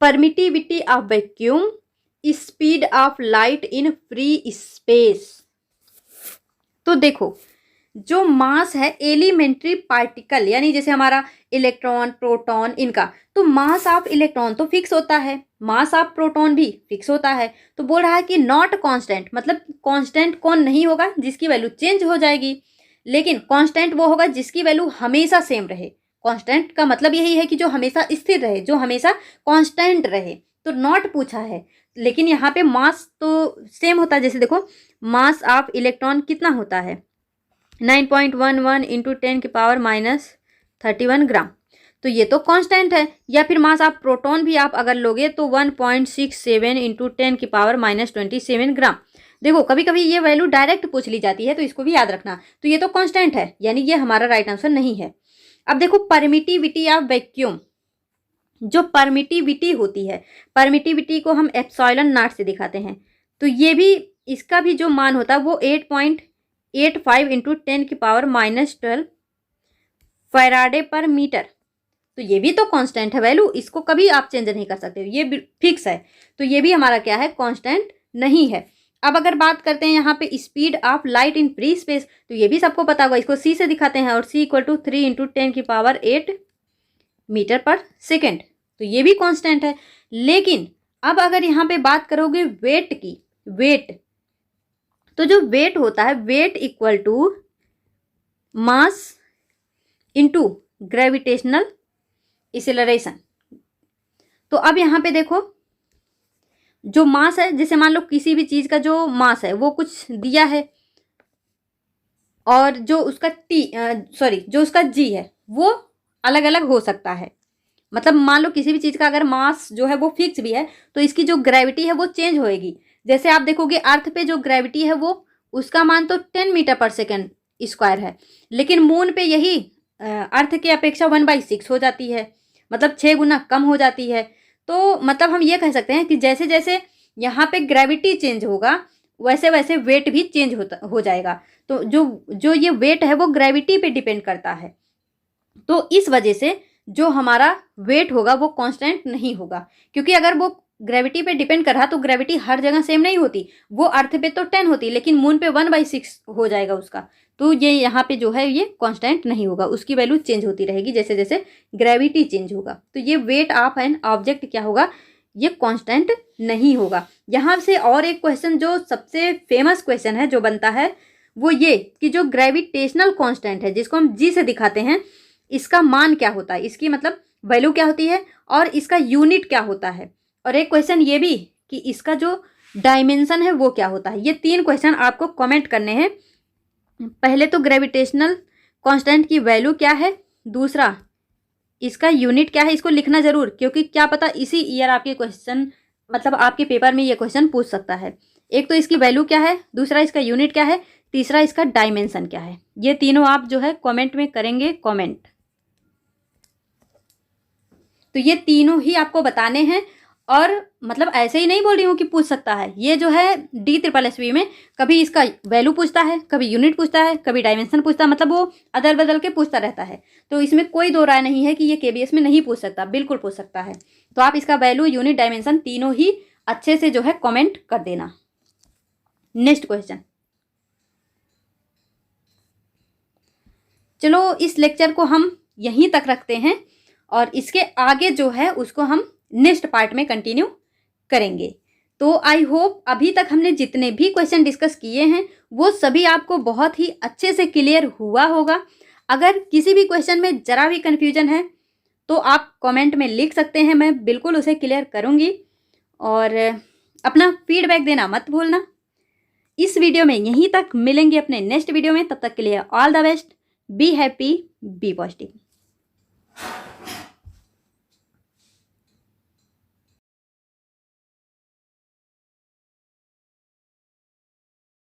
permittivity of vacuum, speed of light in free space. तो देखो, जो मास है एलिमेंट्री पार्टिकल यानी जैसे हमारा इलेक्ट्रॉन, प्रोटॉन, इनका, तो मास ऑफ इलेक्ट्रॉन तो फिक्स होता है, मास ऑफ प्रोटॉन भी फिक्स होता है। तो बोल रहा है कि नॉट कांस्टेंट, मतलब कांस्टेंट कौन नहीं होगा, जिसकी वैल्यू चेंज हो जाएगी, लेकिन कांस्टेंट वो होगा जिसकी वैल्यू हमेशा सेम रहे। कांस्टेंट का मतलब यही है कि जो हमेशा स्थिर रहे, जो हमेशा कांस्टेंट रहे। तो नॉट पूछा है, लेकिन यहाँ पे मास तो सेम होता है। जैसे देखो, मास ऑफ इलेक्ट्रॉन कितना होता है, 9.11 इंटू 10⁻31 ग्राम, तो ये तो कांस्टेंट है। या फिर मास ऑफ प्रोटॉन भी आप अगर लोगे तो 1.67 इंटू 10⁻27 ग्राम। देखो, कभी कभी ये वैल्यू डायरेक्ट पूछ ली जाती है, तो इसको भी याद रखना। तो ये तो कांस्टेंट है, यानी ये हमारा राइट आंसर नहीं है। अब देखो, परमिटिविटी ऑफ वैक्यूम, जो परमिटिविटी होती है, परमिटिविटी को हम एप्सिलॉन नॉट से दिखाते हैं। तो ये भी, इसका भी जो मान होता है वो 8.85 इंटू 10⁻12 फैराडे पर मीटर। तो ये भी तो कांस्टेंट है वैल्यू, इसको कभी आप चेंज नहीं कर सकते, ये फिक्स है। तो ये भी हमारा क्या है, कांस्टेंट नहीं है। अब अगर बात करते हैं यहाँ पे speed of light in free space, तो ये भी सबको पता होगा, इसको सी से दिखाते हैं, और सी equal to 3 into 10⁸ metre per second. तो ये भी कांस्टेंट है। लेकिन अब अगर यहाँ पे बात करोगे वेट की, वेट, तो जो वेट होता है, weight equal to mass into gravitational acceleration. तो अब यहाँ पे देखो, जो मास है, जैसे मान लो किसी भी चीज का जो मास है वो कुछ दिया है, और जो उसका जो उसका जी है वो अलग अलग हो सकता है। मतलब मान लो किसी भी चीज का अगर मास जो है वो फिक्स भी है, तो इसकी जो ग्रेविटी है वो चेंज होएगी। जैसे आप देखोगे अर्थ पे जो ग्रेविटी है वो, उसका मान तो 10 मीटर पर सेकेंड स्क्वायर है, लेकिन मून पे यही अर्थ की अपेक्षा 1/6 हो जाती है, मतलब 6 गुना कम हो जाती है। तो मतलब हम ये कह सकते हैं कि जैसे जैसे यहाँ पे ग्रेविटी चेंज होगा, वैसे वैसे वेट भी चेंज हो जाएगा। तो जो जो ये वेट है वो ग्रेविटी पे डिपेंड करता है। तो इस वजह से जो हमारा वेट होगा वो कांस्टेंट नहीं होगा, क्योंकि अगर वो ग्रेविटी पे डिपेंड कर रहा तो ग्रेविटी हर जगह सेम नहीं होती। वो अर्थ पे तो 10 होती, लेकिन मून पे 1/6 हो जाएगा उसका। तो ये यहाँ पे जो है ये कांस्टेंट नहीं होगा, उसकी वैल्यू चेंज होती रहेगी जैसे जैसे ग्रेविटी चेंज होगा। तो ये वेट ऑफ एन ऑब्जेक्ट क्या होगा, ये कांस्टेंट नहीं होगा। यहाँ से और एक क्वेश्चन जो सबसे फेमस क्वेश्चन है जो बनता है, वो ये कि जो ग्रेविटेशनल कांस्टेंट है, जिसको हम जी से दिखाते हैं, इसका मान क्या होता है, इसकी मतलब वैल्यू क्या होती है, और इसका यूनिट क्या होता है। और एक क्वेश्चन ये भी कि इसका जो डायमेंशन है वो क्या होता है। ये 3 क्वेश्चन आपको कमेंट करने हैं। पहले तो ग्रेविटेशनल कांस्टेंट की वैल्यू क्या है, दूसरा इसका यूनिट क्या है, इसको लिखना जरूर, क्योंकि क्या पता इसी ईयर आपके क्वेश्चन, मतलब आपके पेपर में ये क्वेश्चन पूछ सकता है। एक तो इसकी वैल्यू क्या है, दूसरा इसका यूनिट क्या है, तीसरा इसका डायमेंशन क्या है। ये तीनों आप जो है कमेंट में करेंगे कमेंट। तो ये तीनों ही आपको बताने हैं, और मतलब ऐसे ही नहीं बोल रही हूँ कि पूछ सकता है। ये जो है DSSB में कभी इसका वैल्यू पूछता है, कभी यूनिट पूछता है, कभी डायमेंशन पूछता है, मतलब वो अदल बदल के पूछता रहता है। तो इसमें कोई दो राय नहीं है कि ये KBS में नहीं पूछ सकता, बिल्कुल पूछ सकता है। तो आप इसका वैल्यू, यूनिट, डायमेंशन तीनों ही अच्छे से जो है कॉमेंट कर देना। नेक्स्ट क्वेश्चन, चलो इस लेक्चर को हम यहीं तक रखते हैं, और इसके आगे जो है उसको हम नेक्स्ट पार्ट में कंटिन्यू करेंगे। तो आई होप अभी तक हमने जितने भी क्वेश्चन डिस्कस किए हैं वो सभी आपको बहुत ही अच्छे से क्लियर हुआ होगा। अगर किसी भी क्वेश्चन में जरा भी कन्फ्यूजन है तो आप कमेंट में लिख सकते हैं, मैं बिल्कुल उसे क्लियर करूँगी। और अपना फीडबैक देना मत भूलना। इस वीडियो में यहीं तक, मिलेंगे अपने नेक्स्ट वीडियो में। तब तक के लिए all the best, be happy, be positive.